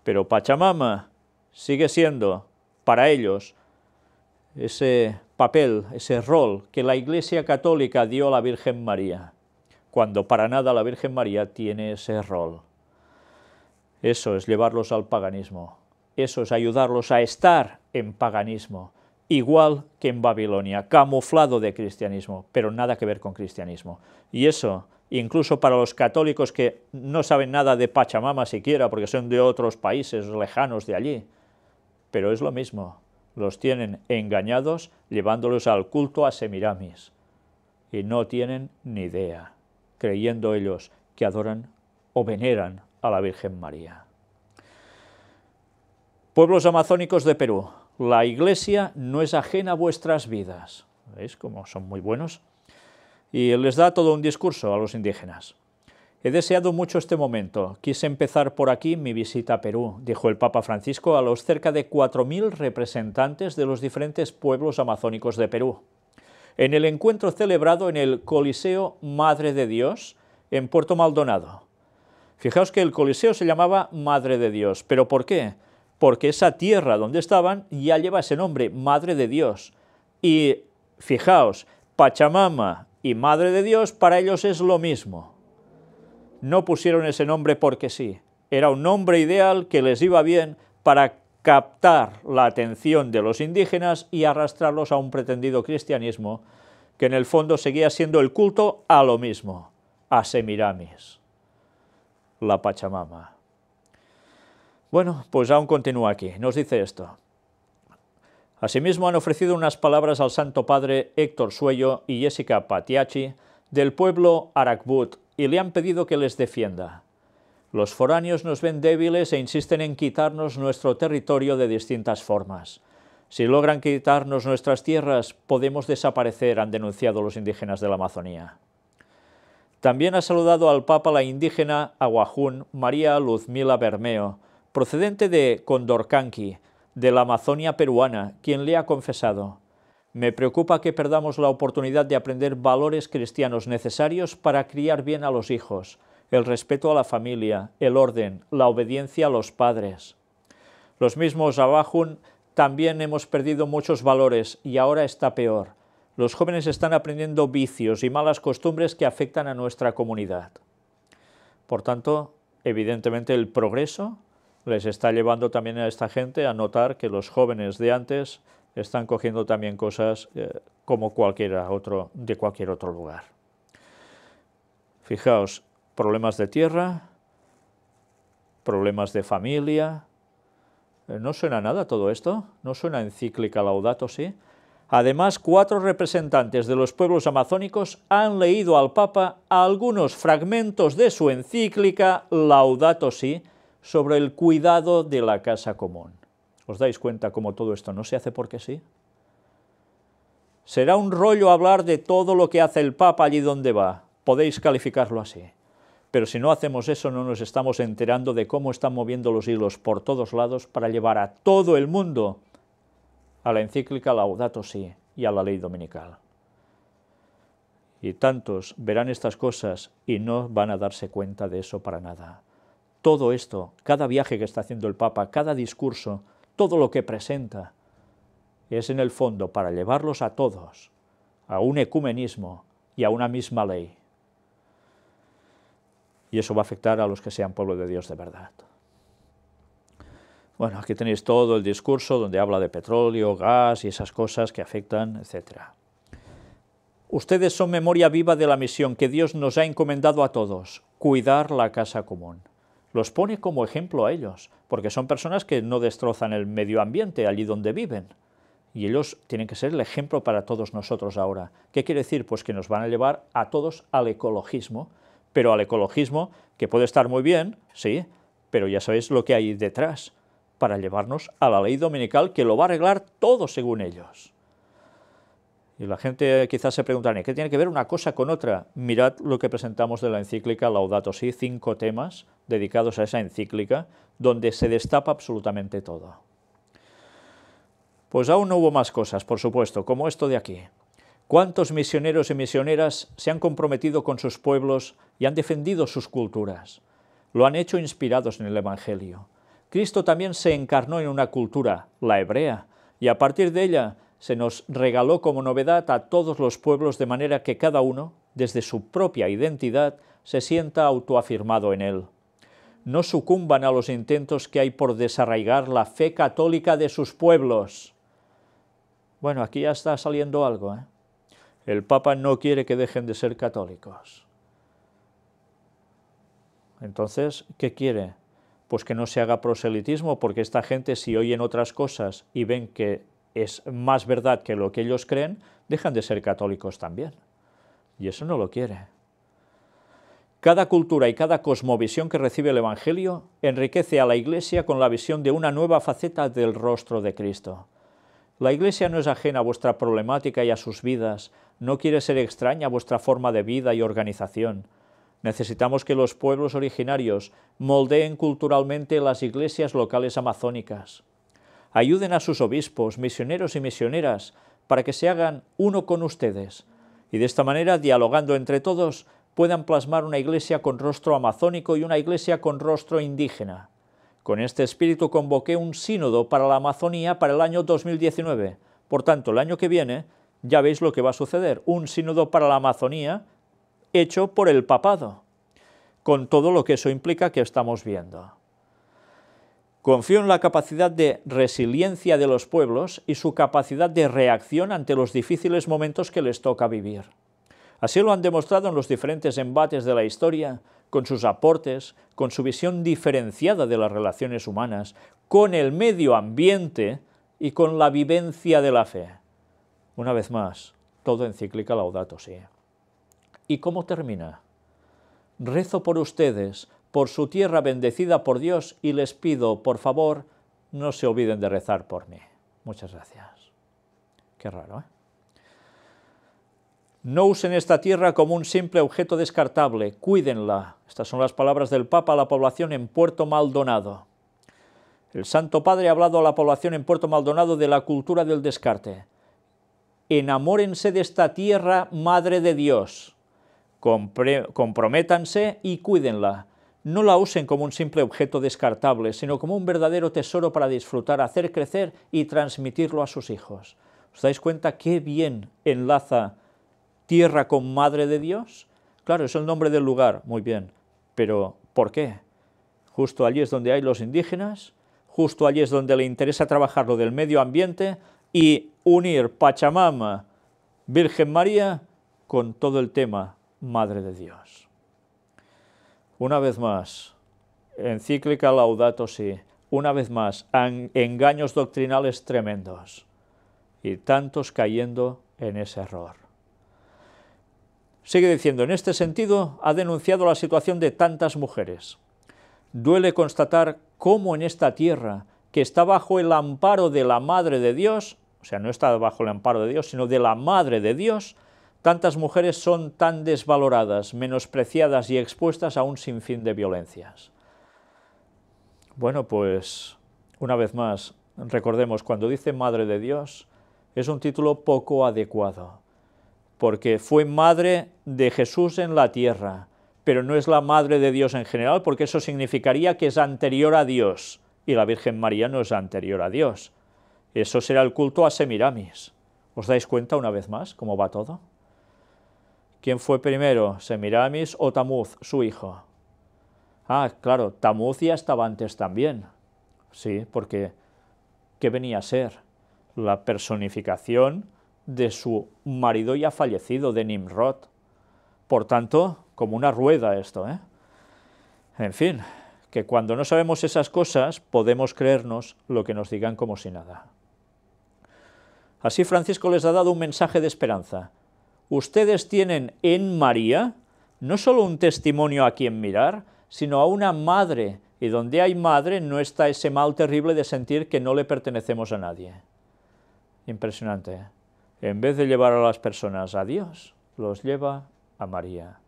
Pero Pachamama sigue siendo para ellos ese papel, ese rol que la Iglesia Católica dio a la Virgen María, cuando para nada la Virgen María tiene ese rol. Eso es llevarlos al paganismo, eso es ayudarlos a estar en paganismo, igual que en Babilonia, camuflado de cristianismo, pero nada que ver con cristianismo. Y eso, incluso para los católicos que no saben nada de Pachamama siquiera, porque son de otros países lejanos de allí, pero es lo mismo. Los tienen engañados llevándolos al culto a Semiramis y no tienen ni idea, creyendo ellos que adoran o veneran a la Virgen María. Pueblos amazónicos de Perú, la Iglesia no es ajena a vuestras vidas. ¿Veis cómo son muy buenos? Y les da todo un discurso a los indígenas. He deseado mucho este momento. Quise empezar por aquí mi visita a Perú, dijo el Papa Francisco a los cerca de 4.000 representantes de los diferentes pueblos amazónicos de Perú. En el encuentro celebrado en el Coliseo Madre de Dios, en Puerto Maldonado. Fijaos que el Coliseo se llamaba Madre de Dios. ¿Pero por qué? Porque esa tierra donde estaban ya lleva ese nombre, Madre de Dios. Y fijaos, Pachamama y Madre de Dios para ellos es lo mismo. No pusieron ese nombre porque sí, era un nombre ideal que les iba bien para captar la atención de los indígenas y arrastrarlos a un pretendido cristianismo que en el fondo seguía siendo el culto a lo mismo, a Semiramis, la Pachamama. Bueno, pues aún continúa aquí, nos dice esto. Asimismo han ofrecido unas palabras al Santo Padre Héctor Suello y Jessica Patiachi del pueblo Arakbut, y le han pedido que les defienda. Los foráneos nos ven débiles e insisten en quitarnos nuestro territorio de distintas formas. Si logran quitarnos nuestras tierras, podemos desaparecer, han denunciado los indígenas de la Amazonía. También ha saludado al Papa la indígena aguajún María Luzmila Bermeo, procedente de Condorcanqui, de la Amazonia peruana, quien le ha confesado: me preocupa que perdamos la oportunidad de aprender valores cristianos necesarios para criar bien a los hijos, el respeto a la familia, el orden, la obediencia a los padres. Los mismos aguajún también hemos perdido muchos valores y ahora está peor. Los jóvenes están aprendiendo vicios y malas costumbres que afectan a nuestra comunidad. Por tanto, evidentemente el progreso les está llevando también a esta gente a notar que los jóvenes de antes están cogiendo también cosas como de cualquier otro lugar. Fijaos, problemas de tierra, problemas de familia. ¿No suena nada todo esto? ¿No suena encíclica Laudato Si? Además, 4 representantes de los pueblos amazónicos han leído al Papa algunos fragmentos de su encíclica Laudato Si sobre el cuidado de la casa común. ¿Os dais cuenta cómo todo esto no se hace porque sí? Será un rollo hablar de todo lo que hace el Papa allí donde va. Podéis calificarlo así. Pero si no hacemos eso, no nos estamos enterando de cómo están moviendo los hilos por todos lados para llevar a todo el mundo a la encíclica Laudato Si y a la ley dominical. Y tantos verán estas cosas y no van a darse cuenta de eso para nada. Todo esto, cada viaje que está haciendo el Papa, cada discurso, todo lo que presenta, es en el fondo para llevarlos a todos a un ecumenismo y a una misma ley. Y eso va a afectar a los que sean pueblo de Dios de verdad. Bueno, aquí tenéis todo el discurso donde habla de petróleo, gas y esas cosas que afectan, etc. Ustedes son memoria viva de la misión que Dios nos ha encomendado a todos, cuidar la casa común. Los pone como ejemplo a ellos, porque son personas que no destrozan el medio ambiente allí donde viven. Y ellos tienen que ser el ejemplo para todos nosotros ahora. ¿Qué quiere decir? Pues que nos van a llevar a todos al ecologismo, pero al ecologismo que puede estar muy bien, sí, pero ya sabéis lo que hay detrás, para llevarnos a la ley dominical que lo va a arreglar todo según ellos. Y la gente quizás se preguntará, ¿qué tiene que ver una cosa con otra? Mirad lo que presentamos de la encíclica Laudato Si, 5 temas dedicados a esa encíclica, donde se destapa absolutamente todo. Pues aún no hubo más cosas, por supuesto, como esto de aquí. ¿Cuántos misioneros y misioneras se han comprometido con sus pueblos y han defendido sus culturas? Lo han hecho inspirados en el Evangelio. Cristo también se encarnó en una cultura, la hebrea, y a partir de ella se nos regaló como novedad a todos los pueblos de manera que cada uno, desde su propia identidad, se sienta autoafirmado en él. No sucumban a los intentos que hay por desarraigar la fe católica de sus pueblos. Bueno, aquí ya está saliendo algo, ¿eh? El Papa no quiere que dejen de ser católicos. Entonces, ¿qué quiere? Pues que no se haga proselitismo, porque esta gente, si oyen otras cosas y ven que es más verdad que lo que ellos creen, dejan de ser católicos también. Y eso no lo quiere. Cada cultura y cada cosmovisión que recibe el Evangelio enriquece a la Iglesia con la visión de una nueva faceta del rostro de Cristo. La Iglesia no es ajena a vuestra problemática y a sus vidas, no quiere ser extraña a vuestra forma de vida y organización. Necesitamos que los pueblos originarios moldeen culturalmente las iglesias locales amazónicas. Ayuden a sus obispos, misioneros y misioneras para que se hagan uno con ustedes y de esta manera, dialogando entre todos, puedan plasmar una iglesia con rostro amazónico y una iglesia con rostro indígena. Con este espíritu convoqué un sínodo para la Amazonía para el año 2019. Por tanto, el año que viene ya veis lo que va a suceder, un sínodo para la Amazonía hecho por el papado, con todo lo que eso implica que estamos viendo. Confío en la capacidad de resiliencia de los pueblos y su capacidad de reacción ante los difíciles momentos que les toca vivir. Así lo han demostrado en los diferentes embates de la historia, con sus aportes, con su visión diferenciada de las relaciones humanas, con el medio ambiente y con la vivencia de la fe. Una vez más, todo encíclica Laudato Si. ¿Y cómo termina? Rezo por ustedes, por su tierra bendecida por Dios y les pido, por favor, no se olviden de rezar por mí. Muchas gracias. Qué raro, ¿eh? No usen esta tierra como un simple objeto descartable, cuídenla. Estas son las palabras del Papa a la población en Puerto Maldonado. El Santo Padre ha hablado a la población en Puerto Maldonado de la cultura del descarte. Enamórense de esta tierra, Madre de Dios. Comprométanse y cuídenla. No la usen como un simple objeto descartable, sino como un verdadero tesoro para disfrutar, hacer crecer y transmitirlo a sus hijos. ¿Os dais cuenta qué bien enlaza tierra con Madre de Dios? Claro, es el nombre del lugar, muy bien, pero ¿por qué? Justo allí es donde hay los indígenas, justo allí es donde le interesa trabajar lo del medio ambiente y unir Pachamama, Virgen María, con todo el tema Madre de Dios. Una vez más, encíclica Laudato Si, una vez más, engaños doctrinales tremendos y tantos cayendo en ese error. Sigue diciendo, en este sentido, ha denunciado la situación de tantas mujeres. Duele constatar cómo en esta tierra, que está bajo el amparo de la Madre de Dios, o sea, no está bajo el amparo de Dios, sino de la Madre de Dios, tantas mujeres son tan desvaloradas, menospreciadas y expuestas a un sinfín de violencias. Bueno, pues, una vez más, recordemos, cuando dice Madre de Dios, es un título poco adecuado, porque fue madre de Jesús en la tierra, pero no es la Madre de Dios en general, porque eso significaría que es anterior a Dios, y la Virgen María no es anterior a Dios. Eso será el culto a Semiramis. ¿Os dais cuenta una vez más cómo va todo? ¿Quién fue primero, Semiramis o Tamuz, su hijo? Ah, claro, Tamuz ya estaba antes también. Sí, porque ¿qué venía a ser? La personificación de su marido ya fallecido, de Nimrod. Por tanto, como una rueda esto, ¿eh? En fin, que cuando no sabemos esas cosas, podemos creernos lo que nos digan como si nada. Así Francisco les ha dado un mensaje de esperanza. Ustedes tienen en María no solo un testimonio a quien mirar, sino a una madre, y donde hay madre no está ese mal terrible de sentir que no le pertenecemos a nadie. Impresionante, ¿eh? En vez de llevar a las personas a Dios, los lleva a María.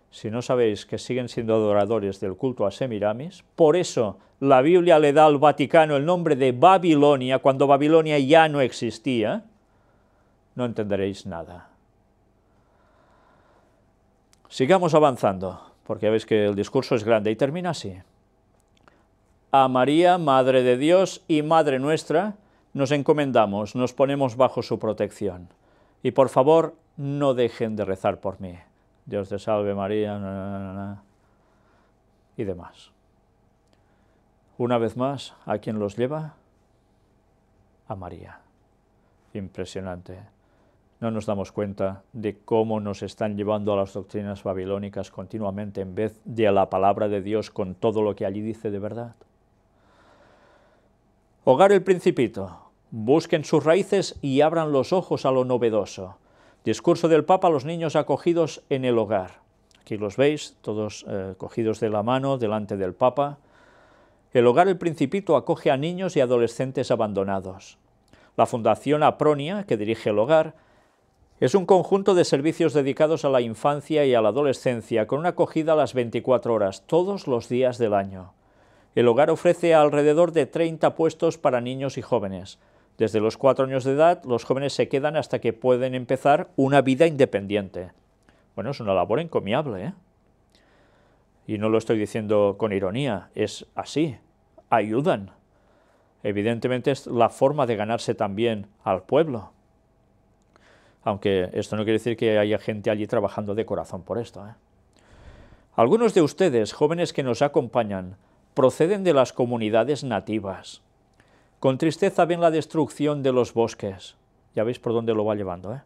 Si no sabéis que siguen siendo adoradores del culto a Semiramis, por eso la Biblia le da al Vaticano el nombre de Babilonia, cuando Babilonia ya no existía, no entenderéis nada. Sigamos avanzando, porque veis que el discurso es grande y termina así. A María, Madre de Dios y Madre nuestra, nos encomendamos, nos ponemos bajo su protección. Y por favor, no dejen de rezar por mí. Dios te salve María, y demás. Una vez más, ¿a quién los lleva? A María. Impresionante. No nos damos cuenta de cómo nos están llevando a las doctrinas babilónicas continuamente en vez de a la palabra de Dios con todo lo que allí dice de verdad. Hogar el Principito. Busquen sus raíces y abran los ojos a lo novedoso. Discurso del Papa a los niños acogidos en el hogar. Aquí los veis, todos cogidos de la mano delante del Papa. El Hogar El Principito acoge a niños y adolescentes abandonados. La Fundación Apronia, que dirige el hogar, es un conjunto de servicios dedicados a la infancia y a la adolescencia, con una acogida a las 24 horas, todos los días del año. El hogar ofrece alrededor de 30 puestos para niños y jóvenes. Desde los 4 años de edad, los jóvenes se quedan hasta que pueden empezar una vida independiente. Bueno, es una labor encomiable, ¿eh? Y no lo estoy diciendo con ironía, es así, ayudan. Evidentemente es la forma de ganarse también al pueblo. Aunque esto no quiere decir que haya gente allí trabajando de corazón por esto, ¿eh? Algunos de ustedes, jóvenes que nos acompañan, proceden de las comunidades nativas. Con tristeza ven la destrucción de los bosques. Ya veis por dónde lo va llevando, ¿eh?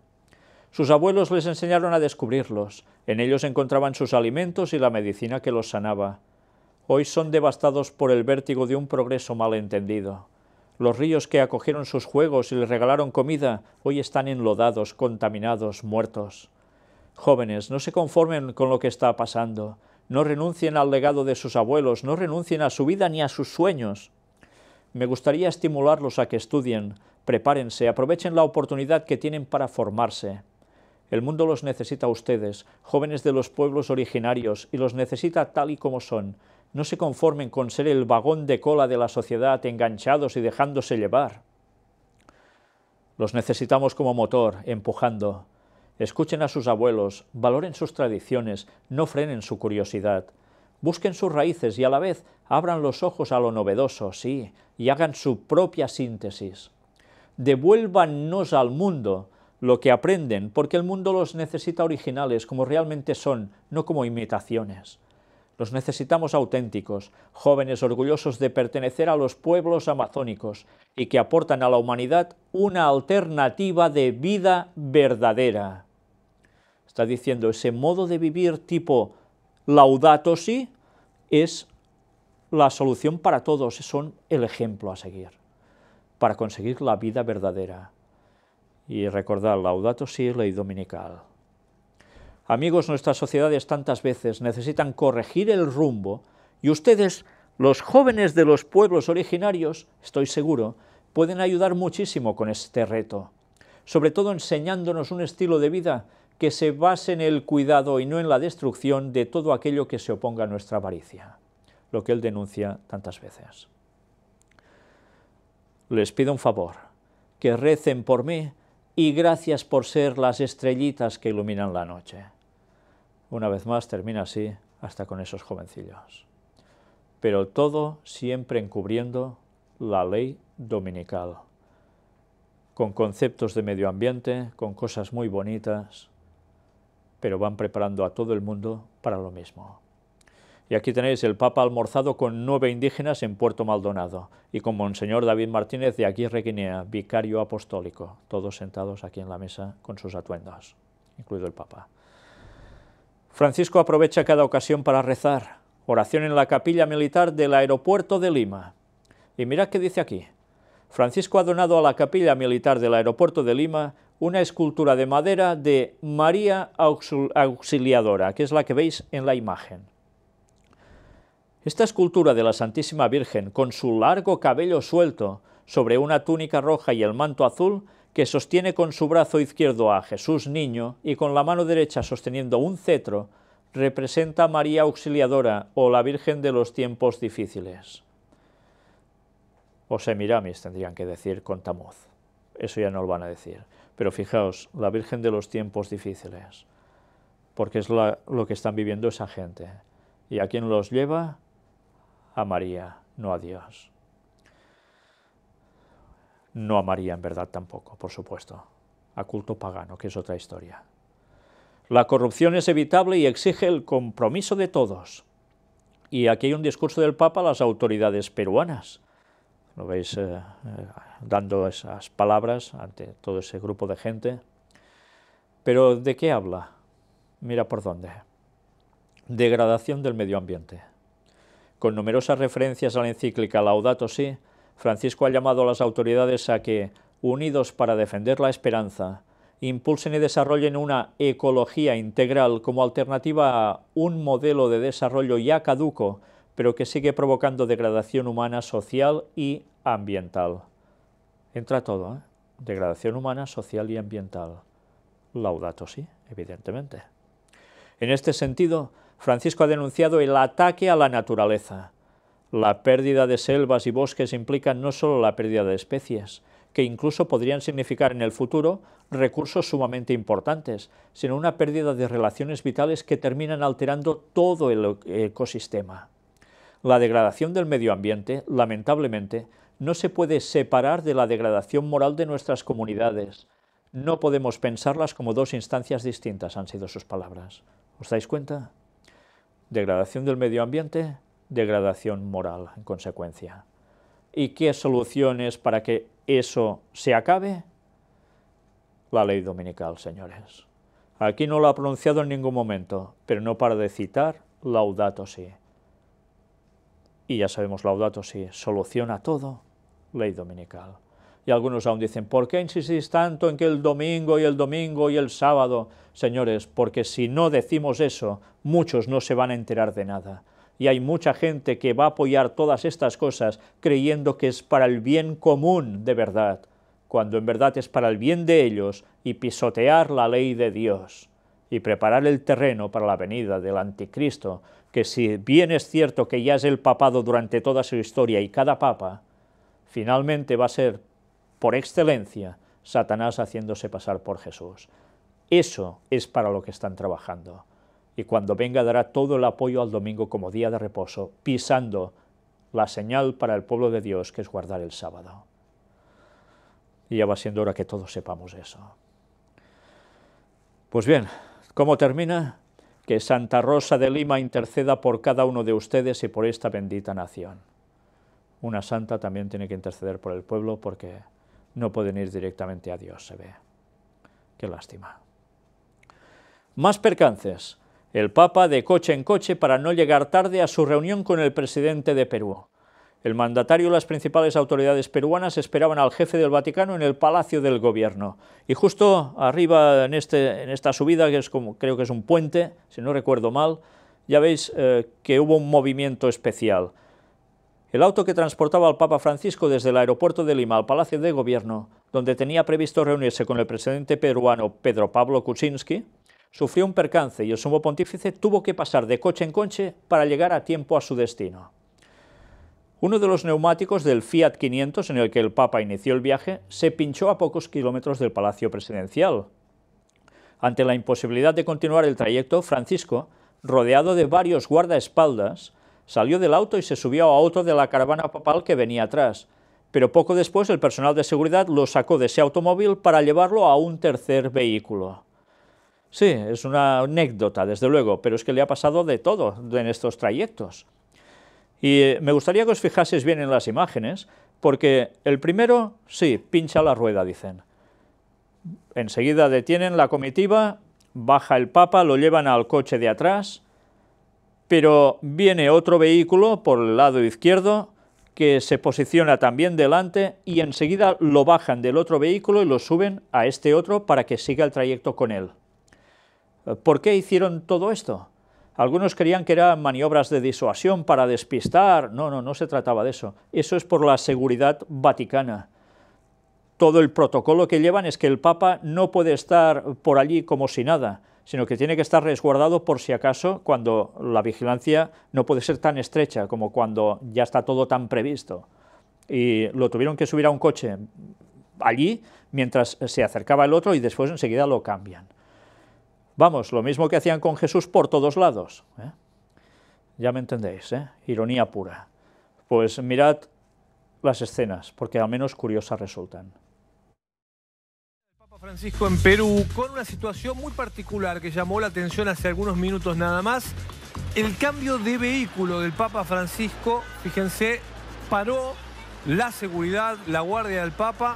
Sus abuelos les enseñaron a descubrirlos. En ellos encontraban sus alimentos y la medicina que los sanaba. Hoy son devastados por el vértigo de un progreso malentendido. Los ríos que acogieron sus juegos y les regalaron comida, hoy están enlodados, contaminados, muertos. Jóvenes, no se conformen con lo que está pasando. No renuncien al legado de sus abuelos, no renuncien a su vida ni a sus sueños. Me gustaría estimularlos a que estudien, prepárense, aprovechen la oportunidad que tienen para formarse. El mundo los necesita a ustedes, jóvenes de los pueblos originarios, y los necesita tal y como son. No se conformen con ser el vagón de cola de la sociedad, enganchados y dejándose llevar. Los necesitamos como motor, empujando. Escuchen a sus abuelos, valoren sus tradiciones, no frenen su curiosidad. Busquen sus raíces y a la vez abran los ojos a lo novedoso, sí, y hagan su propia síntesis. Devuélvannos al mundo lo que aprenden, porque el mundo los necesita originales como realmente son, no como imitaciones. Los necesitamos auténticos, jóvenes orgullosos de pertenecer a los pueblos amazónicos y que aportan a la humanidad una alternativa de vida verdadera. Está diciendo, ese modo de vivir tipo Laudato Si es la solución para todos, son el ejemplo a seguir, para conseguir la vida verdadera. Y recordad, Laudato Si, ley dominical. Amigos, nuestras sociedades tantas veces necesitan corregir el rumbo y ustedes, los jóvenes de los pueblos originarios, estoy seguro, pueden ayudar muchísimo con este reto, sobre todo enseñándonos un estilo de vida que se base en el cuidado y no en la destrucción de todo aquello que se oponga a nuestra avaricia, lo que él denuncia tantas veces. Les pido un favor, que recen por mí y gracias por ser las estrellitas que iluminan la noche. Una vez más termina así, hasta con esos jovencillos. Pero todo siempre encubriendo la ley dominical, con conceptos de medio ambiente, con cosas muy bonitas, pero van preparando a todo el mundo para lo mismo. Y aquí tenéis el Papa almorzado con 9 indígenas en Puerto Maldonado y con Monseñor David Martínez de Aguirre Guinea, vicario apostólico, todos sentados aquí en la mesa con sus atuendos, incluido el Papa. Francisco aprovecha cada ocasión para rezar, oración en la capilla militar del aeropuerto de Lima. Y mirad qué dice aquí. Francisco ha donado a la capilla militar del aeropuerto de Lima una escultura de madera de María Auxiliadora, que es la que veis en la imagen. Esta escultura de la Santísima Virgen, con su largo cabello suelto, sobre una túnica roja y el manto azul, que sostiene con su brazo izquierdo a Jesús niño y con la mano derecha sosteniendo un cetro, representa a María Auxiliadora o la Virgen de los tiempos difíciles. O Semiramis tendrían que decir con Tamuz. Eso ya no lo van a decir. Pero fijaos, la Virgen de los tiempos difíciles, porque es lo que están viviendo esa gente. ¿Y a quién los lleva? A María, no a Dios. No a María en verdad tampoco, por supuesto. A culto pagano, que es otra historia. La corrupción es evitable y exige el compromiso de todos. Y aquí hay un discurso del Papa a las autoridades peruanas. Lo veis dando esas palabras ante todo ese grupo de gente. Pero ¿de qué habla? Mira por dónde. Degradación del medio ambiente. Con numerosas referencias a la encíclica Laudato Si, Francisco ha llamado a las autoridades a que, unidos para defender la esperanza, impulsen y desarrollen una ecología integral como alternativa a un modelo de desarrollo ya caduco, pero que sigue provocando degradación humana, social y ambiental. Entra todo, ¿eh? Degradación humana, social y ambiental. Laudato Si, evidentemente. En este sentido, Francisco ha denunciado el ataque a la naturaleza. La pérdida de selvas y bosques implica no solo la pérdida de especies, que incluso podrían significar en el futuro recursos sumamente importantes, sino una pérdida de relaciones vitales que terminan alterando todo el ecosistema. La degradación del medio ambiente, lamentablemente, no se puede separar de la degradación moral de nuestras comunidades. No podemos pensarlas como dos instancias distintas, han sido sus palabras. ¿Os dais cuenta? Degradación del medio ambiente, degradación moral, en consecuencia. ¿Y qué soluciones para que eso se acabe? La ley dominical, señores. Aquí no lo ha pronunciado en ningún momento, pero no para de citar Laudato Si. Y ya sabemos, Laudato Si soluciona todo, ley dominical. Y algunos aún dicen, ¿por qué insistís tanto en que el domingo y el sábado? Señores, porque si no decimos eso, muchos no se van a enterar de nada. Y hay mucha gente que va a apoyar todas estas cosas creyendo que es para el bien común de verdad, cuando en verdad es para el bien de ellos y pisotear la ley de Dios y preparar el terreno para la venida del anticristo, que si bien es cierto que ya es el papado durante toda su historia y cada papa, finalmente va a ser, por excelencia, Satanás haciéndose pasar por Jesús. Eso es para lo que están trabajando. Y cuando venga dará todo el apoyo al domingo como día de reposo, pisando la señal para el pueblo de Dios, que es guardar el sábado. Y ya va siendo hora que todos sepamos eso. Pues bien, ¿cómo termina? que Santa Rosa de Lima interceda por cada uno de ustedes y por esta bendita nación. Una santa también tiene que interceder por el pueblo porque no pueden ir directamente a Dios, se ve. Qué lástima. Más percances. El Papa de coche en coche para no llegar tarde a su reunión con el presidente de Perú. El mandatario y las principales autoridades peruanas esperaban al jefe del Vaticano en el Palacio del Gobierno. Y justo arriba, en esta subida, que es como, creo que es un puente, si no recuerdo mal, ya veis que hubo un movimiento especial. El auto que transportaba al Papa Francisco desde el aeropuerto de Lima al Palacio de Gobierno, donde tenía previsto reunirse con el presidente peruano Pedro Pablo Kuczynski, sufrió un percance y el sumo pontífice tuvo que pasar de coche en coche para llegar a tiempo a su destino. Uno de los neumáticos del Fiat 500 en el que el Papa inició el viaje se pinchó a pocos kilómetros del Palacio Presidencial. Ante la imposibilidad de continuar el trayecto, Francisco, rodeado de varios guardaespaldas, salió del auto y se subió a otro de la caravana papal que venía atrás, pero poco después el personal de seguridad lo sacó de ese automóvil para llevarlo a un tercer vehículo. Sí, es una anécdota, desde luego, pero es que le ha pasado de todo en estos trayectos. Y me gustaría que os fijaseis bien en las imágenes, porque el primero, sí, pincha la rueda, dicen. Enseguida detienen la comitiva, baja el Papa, lo llevan al coche de atrás, pero viene otro vehículo por el lado izquierdo que se posiciona también delante y enseguida lo bajan del otro vehículo y lo suben a este otro para que siga el trayecto con él. ¿Por qué hicieron todo esto? Algunos creían que eran maniobras de disuasión para despistar. No se trataba de eso. Eso es por la seguridad vaticana. Todo el protocolo que llevan es que el Papa no puede estar por allí como si nada, sino que tiene que estar resguardado por si acaso cuando la vigilancia no puede ser tan estrecha como cuando ya está todo tan previsto. Y lo tuvieron que subir a un coche allí mientras se acercaba el otro y después enseguida lo cambian. Vamos, lo mismo que hacían con Jesús por todos lados, ¿eh? Ya me entendéis, ¿eh? Ironía pura. Pues mirad las escenas, porque al menos curiosas resultan. Papa Francisco en Perú, con una situación muy particular que llamó la atención hace algunos minutos nada más. El cambio de vehículo del Papa Francisco, fíjense, paró la seguridad, la guardia del Papa,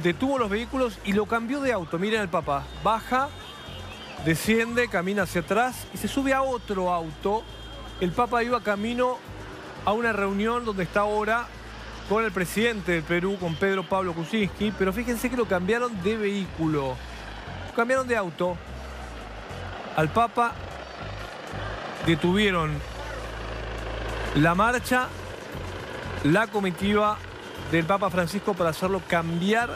detuvo los vehículos y lo cambió de auto. Miren al Papa, baja, desciende, camina hacia atrás y se sube a otro auto. El Papa iba camino a una reunión donde está ahora con el presidente del Perú, con Pedro Pablo Kuczynski, pero fíjense que lo cambiaron de vehículo, lo cambiaron de auto. Al Papa detuvieron la marcha, la comitiva del Papa Francisco para hacerlo cambiar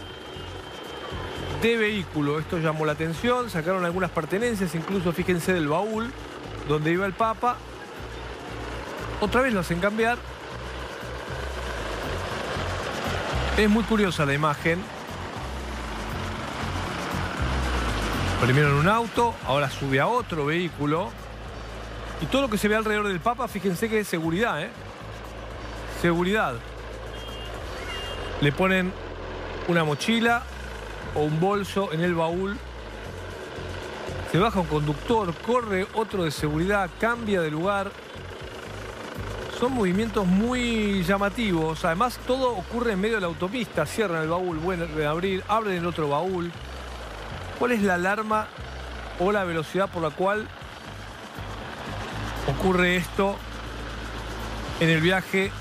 de vehículo. Esto llamó la atención, sacaron algunas pertenencias, incluso fíjense del baúl donde iba el Papa. Otra vez lo hacen cambiar. Es muy curiosa la imagen. Primero en un auto, ahora sube a otro vehículo. Y todo lo que se ve alrededor del Papa, fíjense que es seguridad, ¿eh? Seguridad. Le ponen una mochila o un bolso en el baúl. Se baja un conductor, corre otro de seguridad, cambia de lugar. Son movimientos muy llamativos. Además, todo ocurre en medio de la autopista. Cierran el baúl, vuelven a abrir, abren el otro baúl. ¿Cuál es la alarma o la velocidad por la cual ocurre esto en el viaje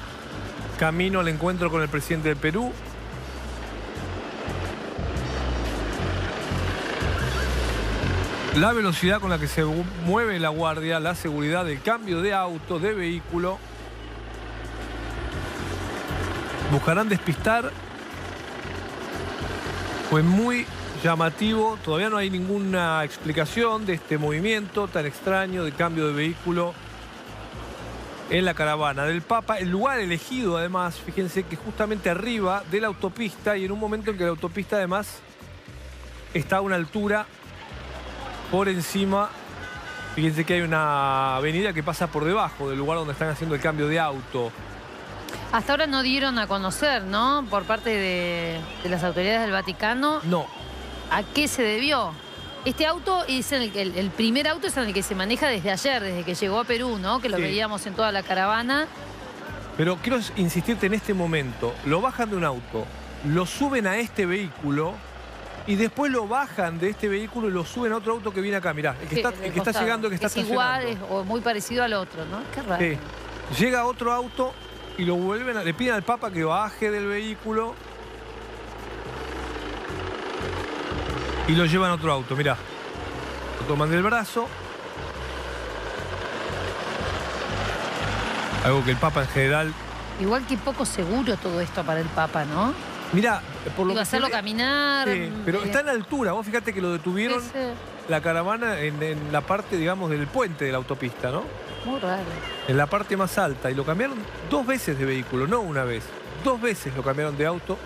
camino al encuentro con el presidente del Perú? La velocidad con la que se mueve la guardia, la seguridad del cambio de auto, de vehículo. Buscarán despistar. Fue muy llamativo. Todavía no hay ninguna explicación de este movimiento tan extraño de cambio de vehículo en la caravana del Papa. El lugar elegido, además, fíjense que justamente arriba de la autopista, y en un momento en que la autopista, además, está a una altura por encima. Fíjense que hay una avenida que pasa por debajo del lugar donde están haciendo el cambio de auto. Hasta ahora no dieron a conocer, ¿no? Por parte de las autoridades del Vaticano. No. ¿A qué se debió? Este auto es el primer auto es en el que se maneja desde ayer, desde que llegó a Perú, ¿no? Que lo veíamos en toda la caravana. Pero quiero insistirte en este momento. Lo bajan de un auto, lo suben a este vehículo y después lo bajan de este vehículo y lo suben a otro auto que viene acá. Mirá, el que está llegando, que está estacionando. Es igual o muy parecido al otro, ¿no? Qué raro. Sí. Llega otro auto y lo vuelven le piden al Papa que baje del vehículo y lo llevan a otro auto. Mirá, lo toman del brazo. Algo que el Papa en general... Igual que poco seguro todo esto para el Papa, ¿no? Mirá, por lo Iba a hacerlo caminar. Sí, pero está en altura. Vos fíjate que lo detuvieron la caravana en la parte, digamos, del puente de la autopista, ¿no? Muy raro. En la parte más alta. Y lo cambiaron 2 veces de vehículo, no una vez. 2 veces lo cambiaron de auto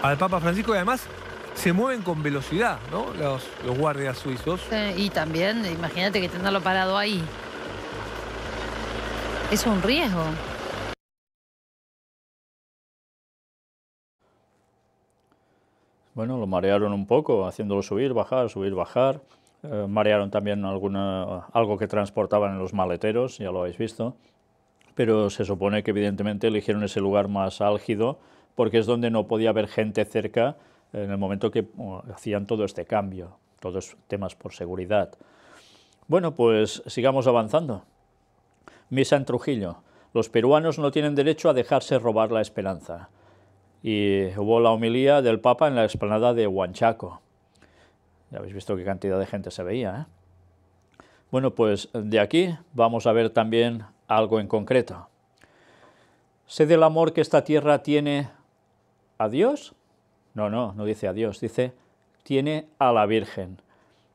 al Papa Francisco y además se mueven con velocidad, ¿no? Los guardias suizos. Y también, imagínate que tenerlo parado ahí. Es un riesgo. Bueno, lo marearon un poco, haciéndolo subir, bajar. Marearon también algo que transportaban en los maleteros, ya lo habéis visto. Pero se supone que evidentemente eligieron ese lugar más álgido porque es donde no podía haber gente cerca en el momento que hacían todo este cambio, todos temas por seguridad. Bueno, pues sigamos avanzando. Misa en Trujillo. Los peruanos no tienen derecho a dejarse robar la esperanza. Y hubo la homilía del Papa en la explanada de Huanchaco. Ya habéis visto qué cantidad de gente se veía, ¿eh? Bueno, pues de aquí vamos a ver también algo en concreto. ¿Sé del amor que esta tierra tiene a Dios? No dice a Dios, dice tiene a la Virgen.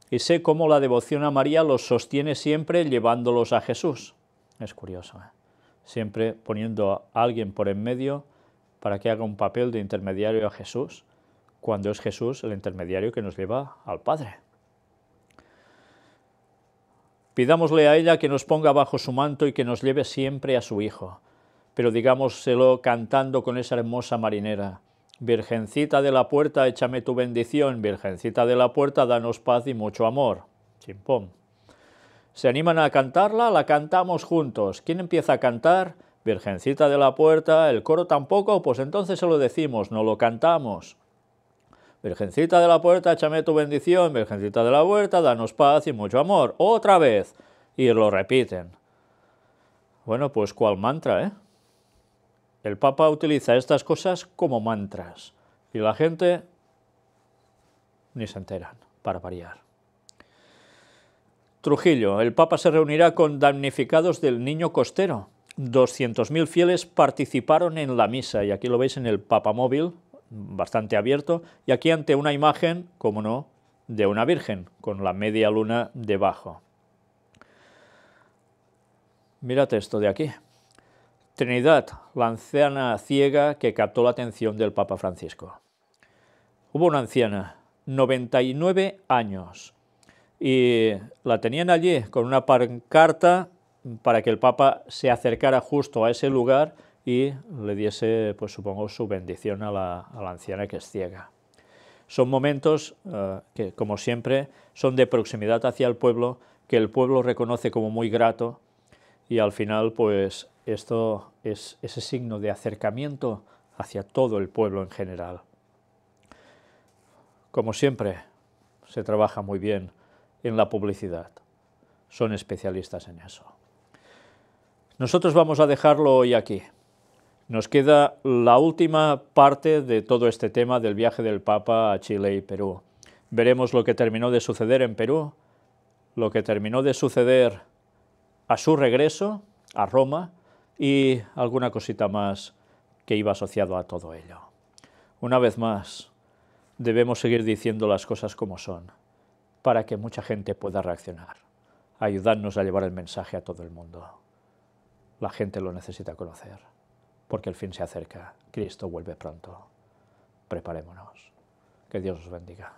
Y sé cómo la devoción a María los sostiene siempre llevándolos a Jesús. Es curioso, ¿eh? Siempre poniendo a alguien por en medio para que haga un papel de intermediario a Jesús, cuando es Jesús el intermediario que nos lleva al Padre. Pidámosle a ella que nos ponga bajo su manto y que nos lleve siempre a su Hijo, pero digámoselo cantando con esa hermosa marinera. Virgencita de la puerta, échame tu bendición, Virgencita de la puerta, danos paz y mucho amor. Chimpón. ¿Se animan a cantarla? La cantamos juntos. ¿Quién empieza a cantar? Virgencita de la puerta. ¿El coro tampoco? Pues entonces se lo decimos, no lo cantamos. Virgencita de la puerta, échame tu bendición. Virgencita de la puerta, danos paz y mucho amor. Otra vez. Y lo repiten. Bueno, pues ¿cuál mantra, eh? El Papa utiliza estas cosas como mantras. Y la gente ni se enteran, para variar. Trujillo. El Papa se reunirá con damnificados del Niño Costero. 200.000 fieles participaron en la misa, y aquí lo veis en el papamóvil, bastante abierto, y aquí ante una imagen, como no, de una virgen, con la media luna debajo. Mírate esto de aquí. Trinidad, la anciana ciega que captó la atención del Papa Francisco. Hubo una anciana, 99 años, y la tenían allí con una pancarta para que el Papa se acercara justo a ese lugar y le diese, pues supongo, su bendición a la anciana que es ciega. Son momentos que, como siempre, son de proximidad hacia el pueblo, que el pueblo reconoce como muy grato, y al final, pues, esto es ese signo de acercamiento hacia todo el pueblo en general. Como siempre, se trabaja muy bien en la publicidad. Son especialistas en eso. Nosotros vamos a dejarlo hoy aquí. Nos queda la última parte de todo este tema del viaje del Papa a Chile y Perú. Veremos lo que terminó de suceder en Perú, lo que terminó de suceder a su regreso a Roma y alguna cosita más que iba asociado a todo ello. Una vez más, debemos seguir diciendo las cosas como son, para que mucha gente pueda reaccionar, ayudarnos a llevar el mensaje a todo el mundo. La gente lo necesita conocer, porque el fin se acerca, Cristo vuelve pronto. Preparémonos. Que Dios os bendiga.